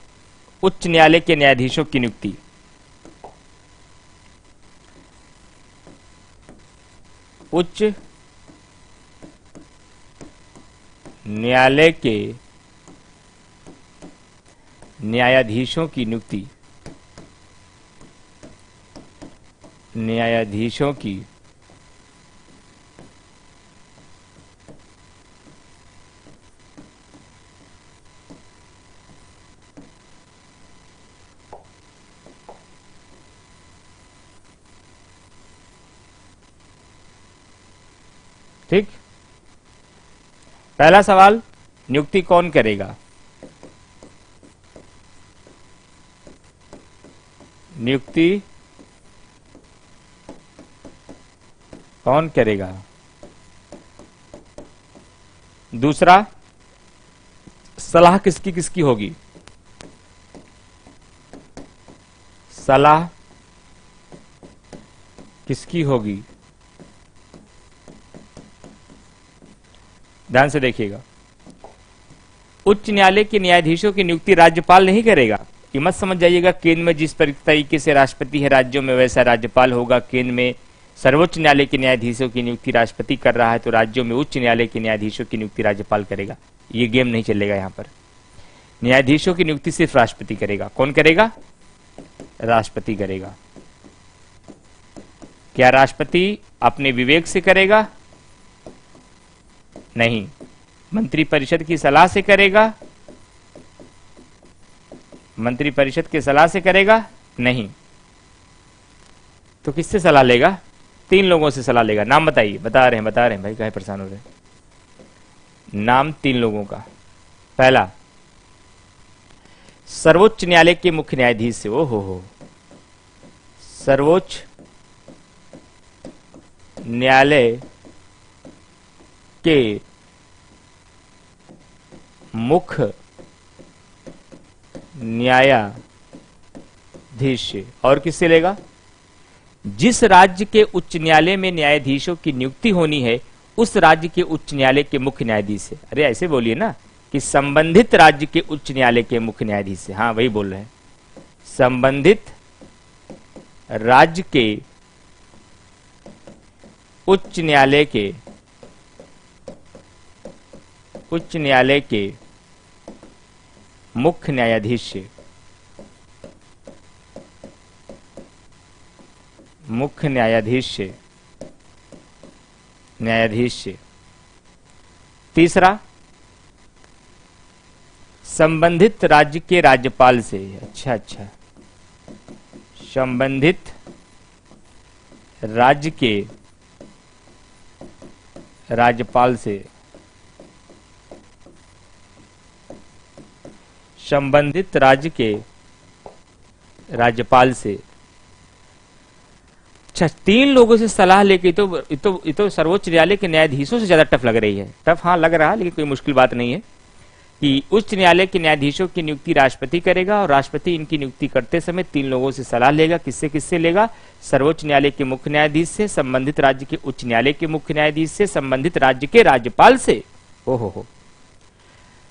उच्च न्यायालय के न्यायाधीशों की नियुक्ति। उच्च न्यायालय के न्यायाधीशों की नियुक्ति। न्यायाधीशों की ठीक। पहला सवाल, नियुक्ति कौन करेगा? नियुक्ति कौन करेगा? दूसरा, सलाह किसकी किसकी होगी? सलाह किसकी होगी? ध्यान से देखिएगा, उच्च न्यायालय के न्यायाधीशों की नियुक्ति राज्यपाल नहीं करेगा। ये मत समझ जाइएगा केंद्र में जिस तरीके से राष्ट्रपति है राज्यों में वैसा राज्यपाल होगा। केंद्र में सर्वोच्च न्यायालय के न्यायाधीशों की नियुक्ति राष्ट्रपति कर रहा है, तो राज्यों में उच्च न्यायालय के न्यायाधीशों की नियुक्ति राज्यपाल करेगा। ये गेम नहीं चलेगा। यहां पर न्यायाधीशों की नियुक्ति सिर्फ राष्ट्रपति करेगा। कौन करेगा? राष्ट्रपति करेगा। क्या राष्ट्रपति अपने विवेक से करेगा? नहीं, मंत्रिपरिषद की सलाह से करेगा? मंत्रिपरिषद की सलाह से करेगा? नहीं। तो किससे सलाह लेगा? 3 लोगों से सलाह लेगा। नाम बताइए। बता रहे हैं भाई, काहे परेशान हो रहे हैं। नाम 3 लोगों का। पहला, सर्वोच्च न्यायालय के मुख्य न्यायाधीश से। ओ हो, सर्वोच्च न्यायालय के मुख्य न्यायाधीश से। और किससे लेगा? जिस राज्य के उच्च न्यायालय में न्यायाधीशों की नियुक्ति होनी है उस राज्य के उच्च न्यायालय के मुख्य न्यायाधीश से। अरे ऐसे बोलिए ना कि संबंधित राज्य के उच्च न्यायालय के मुख्य न्यायाधीश से। हाँ वही बोल रहे हैं, संबंधित राज्य के उच्च न्यायालय के मुख्य न्यायाधीश से। मुख्य न्यायाधीश से। तीसरा, संबंधित राज्य के राज्यपाल से। अच्छा, संबंधित राज्य के राज्यपाल से। संबंधित राज्य के राज्यपाल से। अच्छा, 3 लोगों से सलाह लेके तो सर्वोच्च न्यायालय के न्यायाधीशों से ज्यादा टफ लग रही है। टफ हाँ लग रहा है, लेकिन कोई मुश्किल बात नहीं है कि उच्च न्यायालय के न्यायाधीशों की नियुक्ति राष्ट्रपति करेगा और राष्ट्रपति इनकी नियुक्ति करते समय 3 लोगों से सलाह लेगा। किससे लेगा? सर्वोच्च न्यायालय के मुख्य न्यायाधीश से, संबंधित राज्य के उच्च न्यायालय के मुख्य न्यायाधीश से, संबंधित राज्य के राज्यपाल से। हो।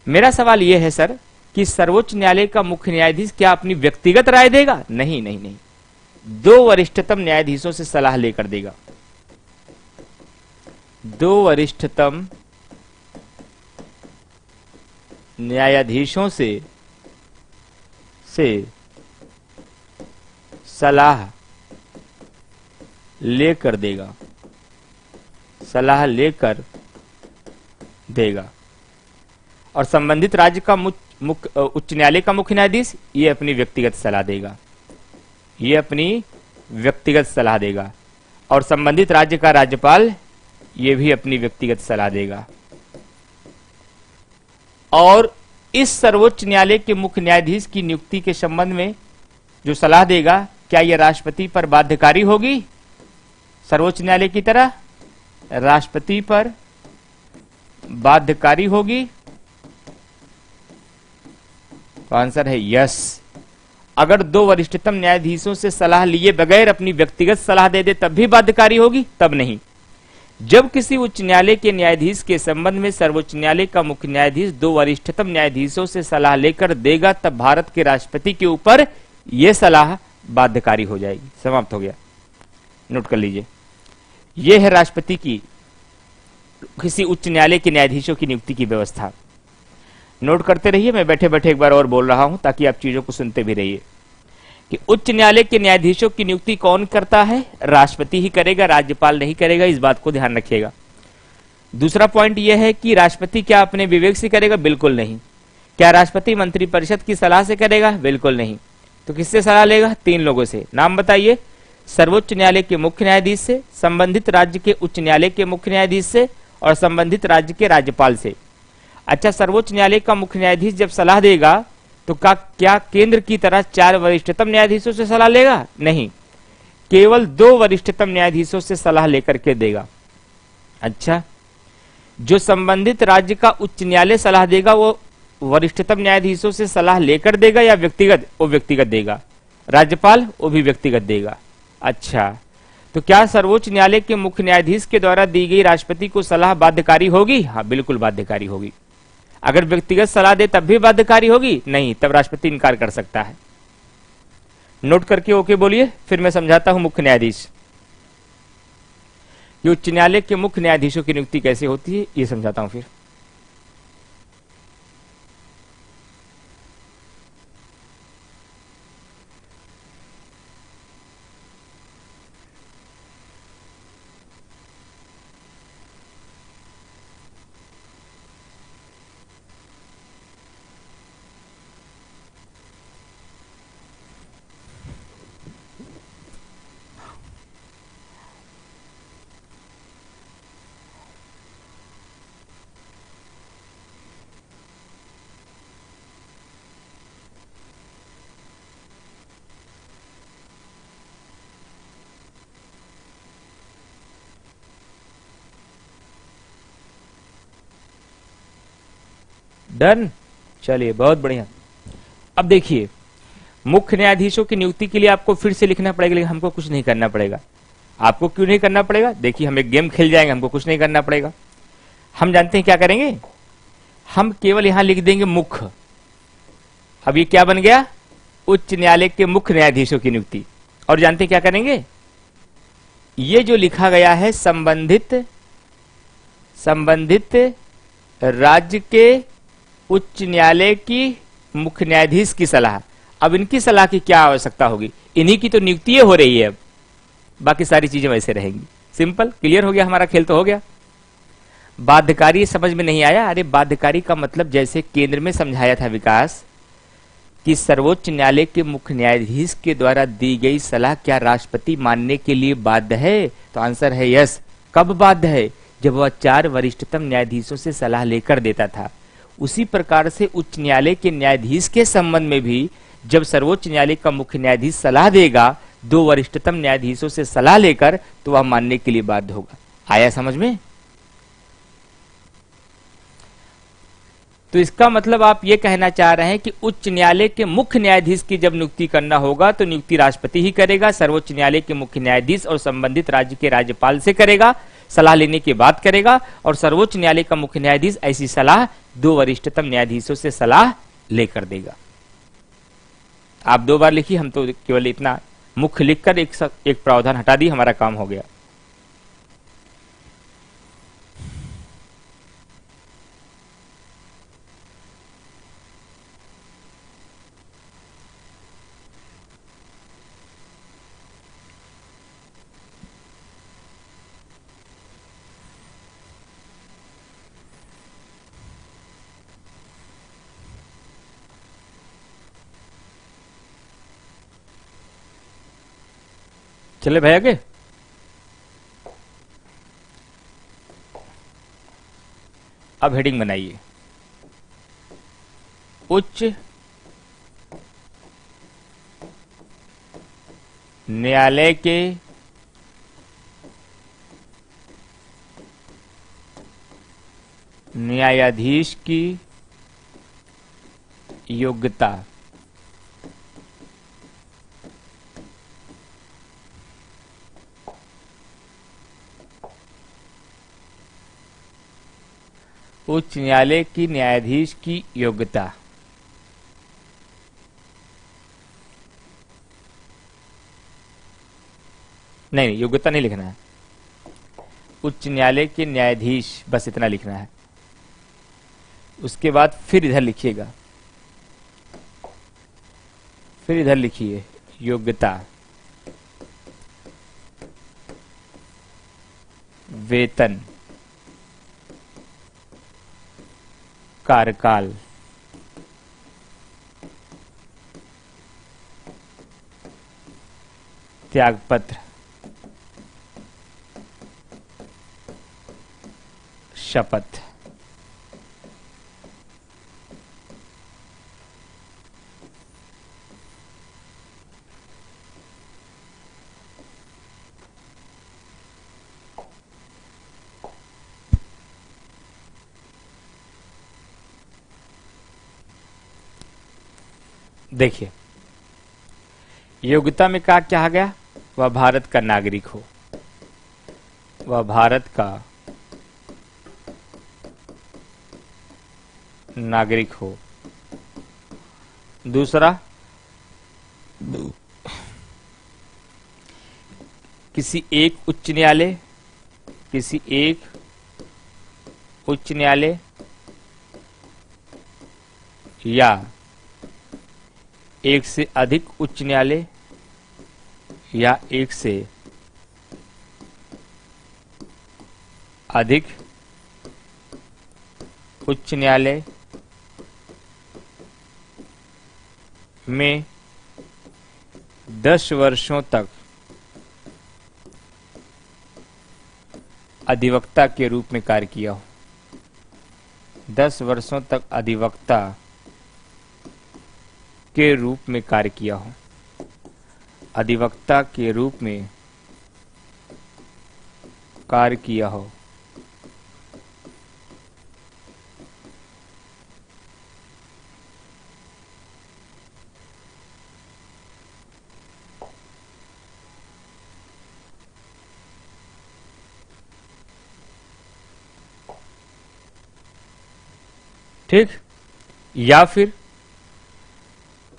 मेरा सवाल यह है सर कि सर्वोच्च न्यायालय का मुख्य न्यायाधीश क्या अपनी व्यक्तिगत राय देगा? नहीं, 2 वरिष्ठतम न्यायाधीशों से सलाह लेकर देगा। 2 वरिष्ठतम न्यायाधीशों से सलाह लेकर देगा। और संबंधित राज्य का उच्च न्यायालय का मुख्य न्यायाधीश ये अपनी व्यक्तिगत सलाह देगा। और संबंधित राज्य का राज्यपाल ये भी अपनी व्यक्तिगत सलाह देगा। और इस सर्वोच्च न्यायालय के मुख्य न्यायाधीश की नियुक्ति के संबंध में जो सलाह देगा, क्या यह राष्ट्रपति पर बाध्यकारी होगी? सर्वोच्च न्यायालय की तरह राष्ट्रपति पर बाध्यकारी होगी? आंसर है यस। अगर 2 वरिष्ठतम न्यायाधीशों से सलाह लिए बगैर अपनी व्यक्तिगत सलाह दे तब भी बाध्यकारी होगी? तब नहीं। जब किसी उच्च न्यायालय के न्यायाधीश के संबंध में सर्वोच्च न्यायालय का मुख्य न्यायाधीश 2 वरिष्ठतम न्यायाधीशों से सलाह लेकर देगा तब भारत के राष्ट्रपति के ऊपर यह सलाह बाध्यकारी हो जाएगी। समाप्त हो गया। नोट कर लीजिए, यह है राष्ट्रपति की किसी उच्च न्यायालय के न्यायाधीशों की नियुक्ति की व्यवस्था। नोट करते रहिए, मैं बैठे बैठे एक बार और बोल रहा हूं ताकि आप चीजों को सुनते भी रहिए कि उच्च न्यायालय के न्यायाधीशों की नियुक्ति कौन करता है? राष्ट्रपति ही करेगा, राज्यपाल नहीं करेगा। इस बात को ध्यान रखिएगा। दूसरा पॉइंट यह है कि राष्ट्रपति क्या अपने विवेक से करेगा? बिल्कुल नहीं। क्या राष्ट्रपति मंत्रिपरिषद की सलाह से करेगा? बिल्कुल नहीं। तो किससे सलाह लेगा? 3 लोगों से। नाम बताइए। सर्वोच्च न्यायालय के मुख्य न्यायाधीश से, संबंधित राज्य के उच्च न्यायालय के मुख्य न्यायाधीश से और संबंधित राज्य के राज्यपाल से। अच्छा, सर्वोच्च न्यायालय का मुख्य न्यायाधीश जब सलाह देगा तो क्या केंद्र की तरह 4 वरिष्ठतम न्यायाधीशों से सलाह लेगा? नहीं, केवल 2 वरिष्ठतम न्यायाधीशों से सलाह लेकर के देगा। अच्छा, जो संबंधित राज्य का उच्च न्यायालय सलाह देगा वो वरिष्ठतम न्यायाधीशों से सलाह लेकर देगा या व्यक्तिगत? वो व्यक्तिगत देगा। राज्यपाल वो भी व्यक्तिगत देगा। अच्छा, तो क्या सर्वोच्च न्यायालय के मुख्य न्यायाधीश के द्वारा दी गई राष्ट्रपति को सलाह बाध्यकारी होगी? हाँ बिल्कुल बाध्यकारी होगी। अगर व्यक्तिगत सलाह दे तब भी बाध्यकारी होगी? नहीं, तब राष्ट्रपति इनकार कर सकता है। नोट करके ओके बोलिए, फिर मैं समझाता हूं मुख्य न्यायाधीश। ये उच्च न्यायालय के मुख्य न्यायाधीशों की नियुक्ति कैसे होती है ये समझाता हूं फिर। डन, चलिए बहुत बढ़िया। अब देखिए, मुख्य न्यायाधीशों की नियुक्ति के लिए आपको फिर से लिखना पड़ेगा, लेकिन हमको कुछ नहीं करना पड़ेगा। आपको क्यों नहीं करना पड़ेगा? देखिए, हम एक गेम खेल जाएंगे, हमको कुछ नहीं करना पड़ेगा। हम जानते हैं क्या करेंगे, हम केवल यहां लिख देंगे मुख्य। अब ये क्या बन गया? उच्च न्यायालय के मुख्य न्यायाधीशों की नियुक्ति। और जानते हैं क्या करेंगे, ये जो लिखा गया है संबंधित राज्य के उच्च न्यायालय की मुख्य न्यायाधीश की सलाह। अब इनकी सलाह की क्या आवश्यकता होगी? इन्हीं की तो नियुक्ति हो रही है, अब बाकी सारी चीजें वैसे रहेंगी। सिंपल, क्लियर हो गया, हमारा खेल तो हो गया। बाध्यकारी समझ में नहीं आया? अरे बाध्यकारी का मतलब जैसे केंद्र में समझाया था विकास कि सर्वोच्च न्यायालय के मुख्य न्यायाधीश के द्वारा दी गई सलाह क्या राष्ट्रपति मानने के लिए बाध्य है? तो आंसर है यस। कब बाध्य है? जब वह 4 वरिष्ठतम न्यायाधीशों से सलाह लेकर देता था। उसी प्रकार से उच्च न्यायालय के न्यायाधीश के संबंध में भी जब सर्वोच्च न्यायालय का मुख्य न्यायाधीश सलाह देगा 2 वरिष्ठतम न्यायाधीशों से सलाह लेकर, तो वह मानने के लिए बाध्य होगा। आया समझ में? तो इसका मतलब आप ये कहना चाह रहे हैं कि उच्च न्यायालय के मुख्य न्यायाधीश की जब नियुक्ति करना होगा तो नियुक्ति राष्ट्रपति ही करेगा, सर्वोच्च न्यायालय के मुख्य न्यायाधीश और संबंधित राज्य के राज्यपाल से करेगा, सलाह लेने के बाद करेगा। और सर्वोच्च न्यायालय का मुख्य न्यायाधीश ऐसी सलाह 2 वरिष्ठतम न्यायाधीशों से सलाह लेकर देगा। आप 2 बार लिखिए, हम तो केवल इतना मुख्य लिखकर एक प्रावधान हटा दी, हमारा काम हो गया। चले भाई आगे। अब हेडिंग बनाइए, उच्च न्यायालय के न्यायाधीश की योग्यता। उच्च न्यायालय की न्यायाधीश की योग्यता। नहीं, योग्यता नहीं लिखना है, उच्च न्यायालय के न्यायाधीश, बस इतना लिखना है। उसके बाद फिर इधर लिखिएगा, फिर इधर लिखिए योग्यता, वेतन, कार्यकाल, त्यागपत्र, शपथ। देखिए, योग्यता में क्या कहा गया? वह भारत का नागरिक हो, वह भारत का नागरिक हो। दूसरा, किसी एक उच्च न्यायालय, किसी एक उच्च न्यायालय या एक से अधिक उच्च न्यायालय या एक से अधिक उच्च न्यायालय में 10 वर्षों तक अधिवक्ता के रूप में कार्य किया हो। 10 वर्षों तक अधिवक्ता के रूप में कार्य किया हो, अधिवक्ता के रूप में कार्य किया हो। ठीक, या फिर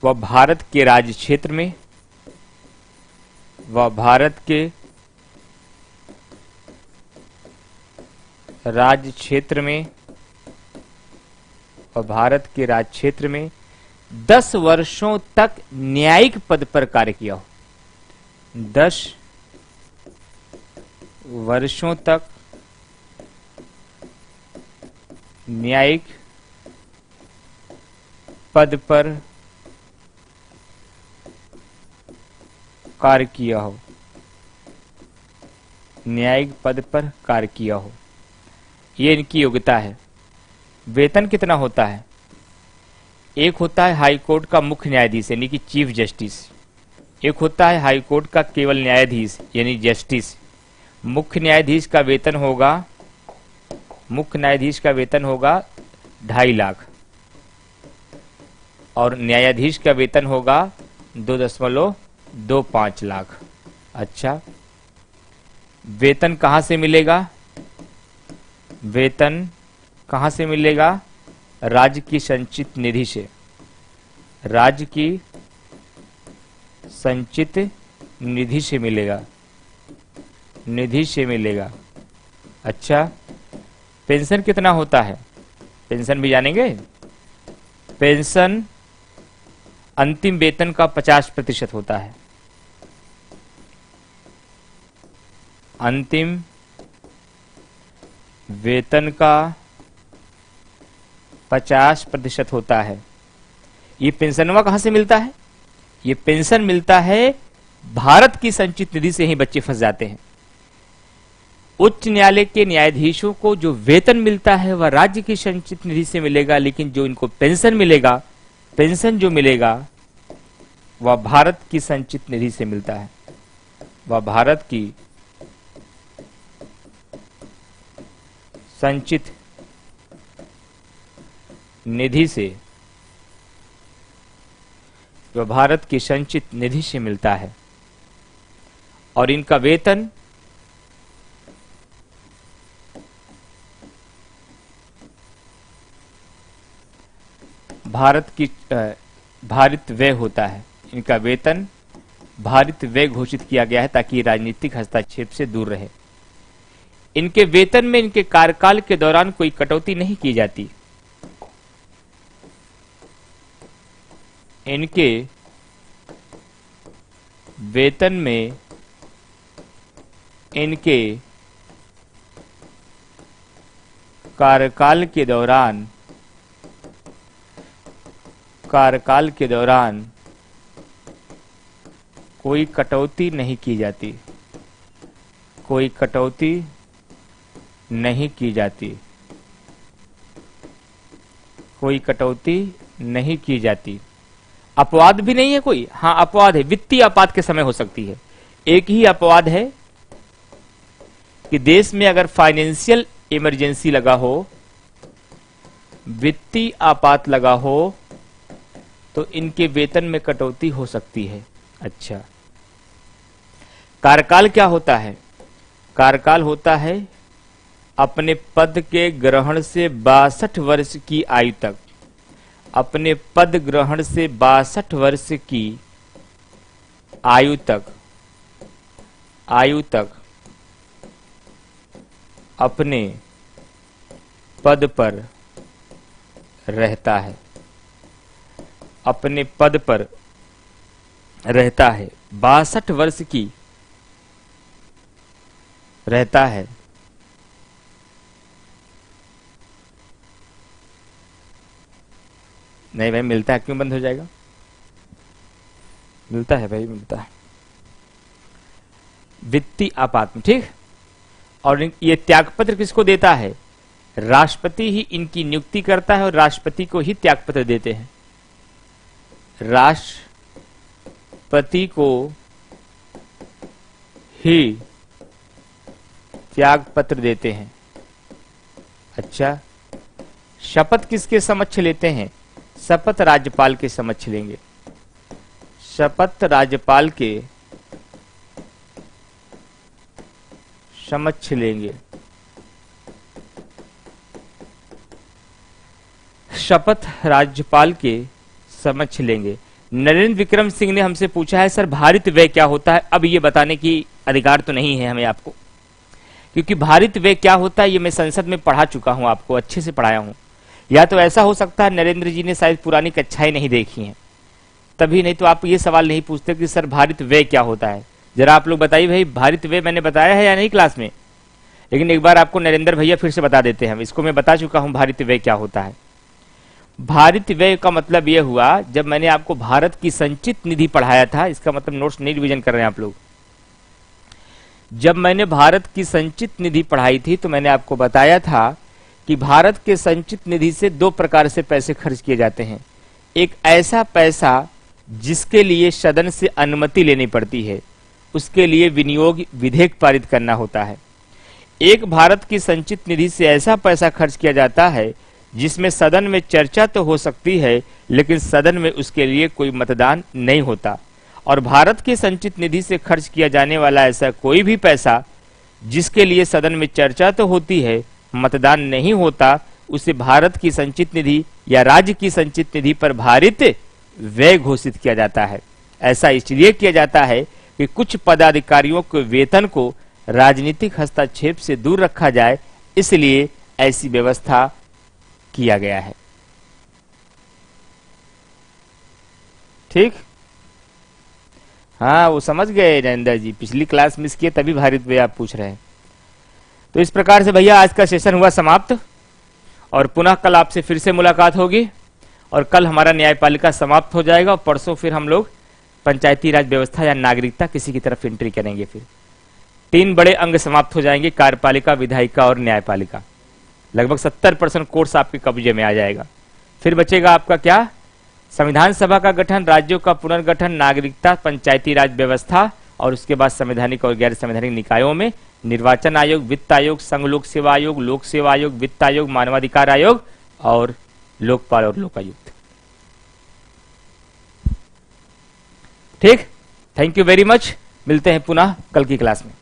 वह भारत के राज्य क्षेत्र में, वह भारत के राज्य क्षेत्र में, वह भारत के राज्य क्षेत्र में 10 वर्षों तक न्यायिक पद पर कार्य किया हो। 10 वर्षों तक न्यायिक पद पर कार्य किया हो, न्यायिक पद पर कार्य किया हो, ये इनकी योग्यता है। वेतन कितना होता है? एक होता है हाई कोर्ट का मुख्य न्यायाधीश यानी कि चीफ जस्टिस, एक होता है हाई कोर्ट का केवल न्यायाधीश यानी जस्टिस। मुख्य न्यायाधीश का वेतन होगा, मुख्य न्यायाधीश का वेतन होगा 2.5 लाख और न्यायाधीश का वेतन होगा 2.25 लाख। अच्छा, वेतन कहां से मिलेगा? वेतन कहां से मिलेगा? राज्य की संचित निधि से, राज्य की संचित निधि से मिलेगा, निधि से मिलेगा। अच्छा, पेंशन कितना होता है? पेंशन भी जानेंगे। पेंशन अंतिम वेतन का 50% होता है, अंतिम वेतन का 50% होता है। ये पेंशनवा कहां से मिलता है? ये पेंशन मिलता है भारत की संचित निधि से ही बच्चे फंस जाते हैं। उच्च न्यायालय के न्यायाधीशों को जो वेतन मिलता है वह राज्य की संचित निधि से मिलेगा, लेकिन जो इनको पेंशन मिलेगा, पेंशन जो मिलेगा वह भारत की संचित निधि से मिलता है, वह भारत की संचित निधि से, वह भारत की संचित निधि से मिलता है। और इनका वेतन भारित व्यय होता है। इनका वेतन भारित व्यय घोषित किया गया है ताकि राजनीतिक हस्तक्षेप से दूर रहे। इनके वेतन में इनके कार्यकाल के दौरान कोई कटौती नहीं की जाती। इनके वेतन में इनके कार्यकाल के दौरान कोई कटौती नहीं की जाती, कोई कटौती नहीं की जाती, कोई कटौती नहीं की जाती। अपवाद भी नहीं है कोई? हाँ, अपवाद है, वित्तीय आपात के समय हो सकती है। एक ही अपवाद है कि देश में अगर फाइनेंशियल इमरजेंसी लगा हो, वित्तीय आपात लगा हो, तो इनके वेतन में कटौती हो सकती है। अच्छा, कार्यकाल क्या होता है? कार्यकाल होता है अपने पद के ग्रहण से 62 वर्ष की आयु तक, अपने पद ग्रहण से 62 वर्ष की आयु तक अपने पद पर रहता है, अपने पद पर रहता है, 62 वर्ष की रहता है। नहीं भाई, मिलता है, क्यों बंद हो जाएगा? मिलता है भाई, मिलता है वित्तीय आपात में, ठीक। और ये त्यागपत्र किसको देता है? राष्ट्रपति ही इनकी नियुक्ति करता है और राष्ट्रपति को ही त्यागपत्र देते हैं, राष्ट्रपति को ही त्यागपत्र देते हैं। अच्छा, शपथ किसके समक्ष लेते हैं? शपथ राज्यपाल के समक्ष लेंगे, शपथ राज्यपाल के समक्ष लेंगे। शपथ राज्यपाल के समक्ष लेंगे। नरेंद्र विक्रम सिंह ने हमसे पूछा है सर भारित व्यय क्या होता है। अब ये बताने की अधिकार तो नहीं है हमें आपको, क्योंकि भारित व्यय क्या होता है ये मैं संसद में पढ़ा चुका हूं, आपको अच्छे से पढ़ाया हूं। या तो ऐसा हो सकता है नरेंद्र जी ने शायद पुरानी कक्षाएं नहीं देखी हैं, तभी, नहीं तो आप ये सवाल नहीं पूछते कि सर भारित व्यय क्या होता है। जरा आप लोग बताइए भाई, भारित व्यय मैंने बताया है या नहीं क्लास में? लेकिन एक बार आपको नरेंद्र भैया फिर से बता देते हैं, हम इसको मैं बता चुका हूं भारित व्यय क्या होता है। भारित व्यय का मतलब यह हुआ, जब मैंने आपको भारत की संचित निधि पढ़ाया था, इसका मतलब नोट्स नहीं रिवीजन कर रहे हैं आप लोग। जब मैंने भारत की संचित निधि पढ़ाई थी तो मैंने आपको बताया था कि भारत के संचित निधि से दो प्रकार से पैसे खर्च किए जाते हैं। एक ऐसा पैसा जिसके लिए सदन से अनुमति लेनी पड़ती है, उसके लिए विनियोग विधेयक पारित करना होता है। एक भारत की संचित निधि से ऐसा पैसा खर्च किया जाता है जिसमें सदन में चर्चा तो हो सकती है लेकिन सदन में उसके लिए कोई मतदान नहीं होता। और भारत की संचित निधि से खर्च किया जाने वाला ऐसा कोई भी पैसा जिसके लिए सदन में चर्चा तो होती है, मतदान नहीं होता, उसे भारत की संचित निधि या राज्य की संचित निधि पर भारित व्यय घोषित किया जाता है। ऐसा इसलिए किया जाता है कि कुछ पदाधिकारियों के वेतन को राजनीतिक हस्तक्षेप से दूर रखा जाए, इसलिए ऐसी व्यवस्था किया गया है। ठीक, हाँ वो समझ गए नरेंद्र जी, पिछली क्लास मिस किए तभी भारित व्यय आप पूछ रहे हैं। तो इस प्रकार से भैया आज का सेशन हुआ समाप्त, और पुनः कल आपसे फिर से मुलाकात होगी, और कल हमारा न्यायपालिका समाप्त हो जाएगा, और परसों फिर हम लोग पंचायती राज व्यवस्था या नागरिकता किसी की तरफ एंट्री करेंगे। फिर 3 बड़े अंग समाप्त हो जाएंगे, कार्यपालिका, विधायिका और न्यायपालिका। लगभग 70% कोर्स आपके कब्जे में आ जाएगा। फिर बचेगा आपका क्या? संविधान सभा का गठन, राज्यों का पुनर्गठन, नागरिकता, पंचायती राज व्यवस्था, और उसके बाद संवैधानिक और गैर संवैधानिक निकायों में निर्वाचन आयोग, वित्त आयोग, संघ लोक सेवा आयोग, लोक सेवा आयोग, वित्त आयोग, मानवाधिकार आयोग और लोकपाल और लोकायुक्त। ठीक, थैंक यू वेरी मच। मिलते हैं पुनः कल की क्लास में।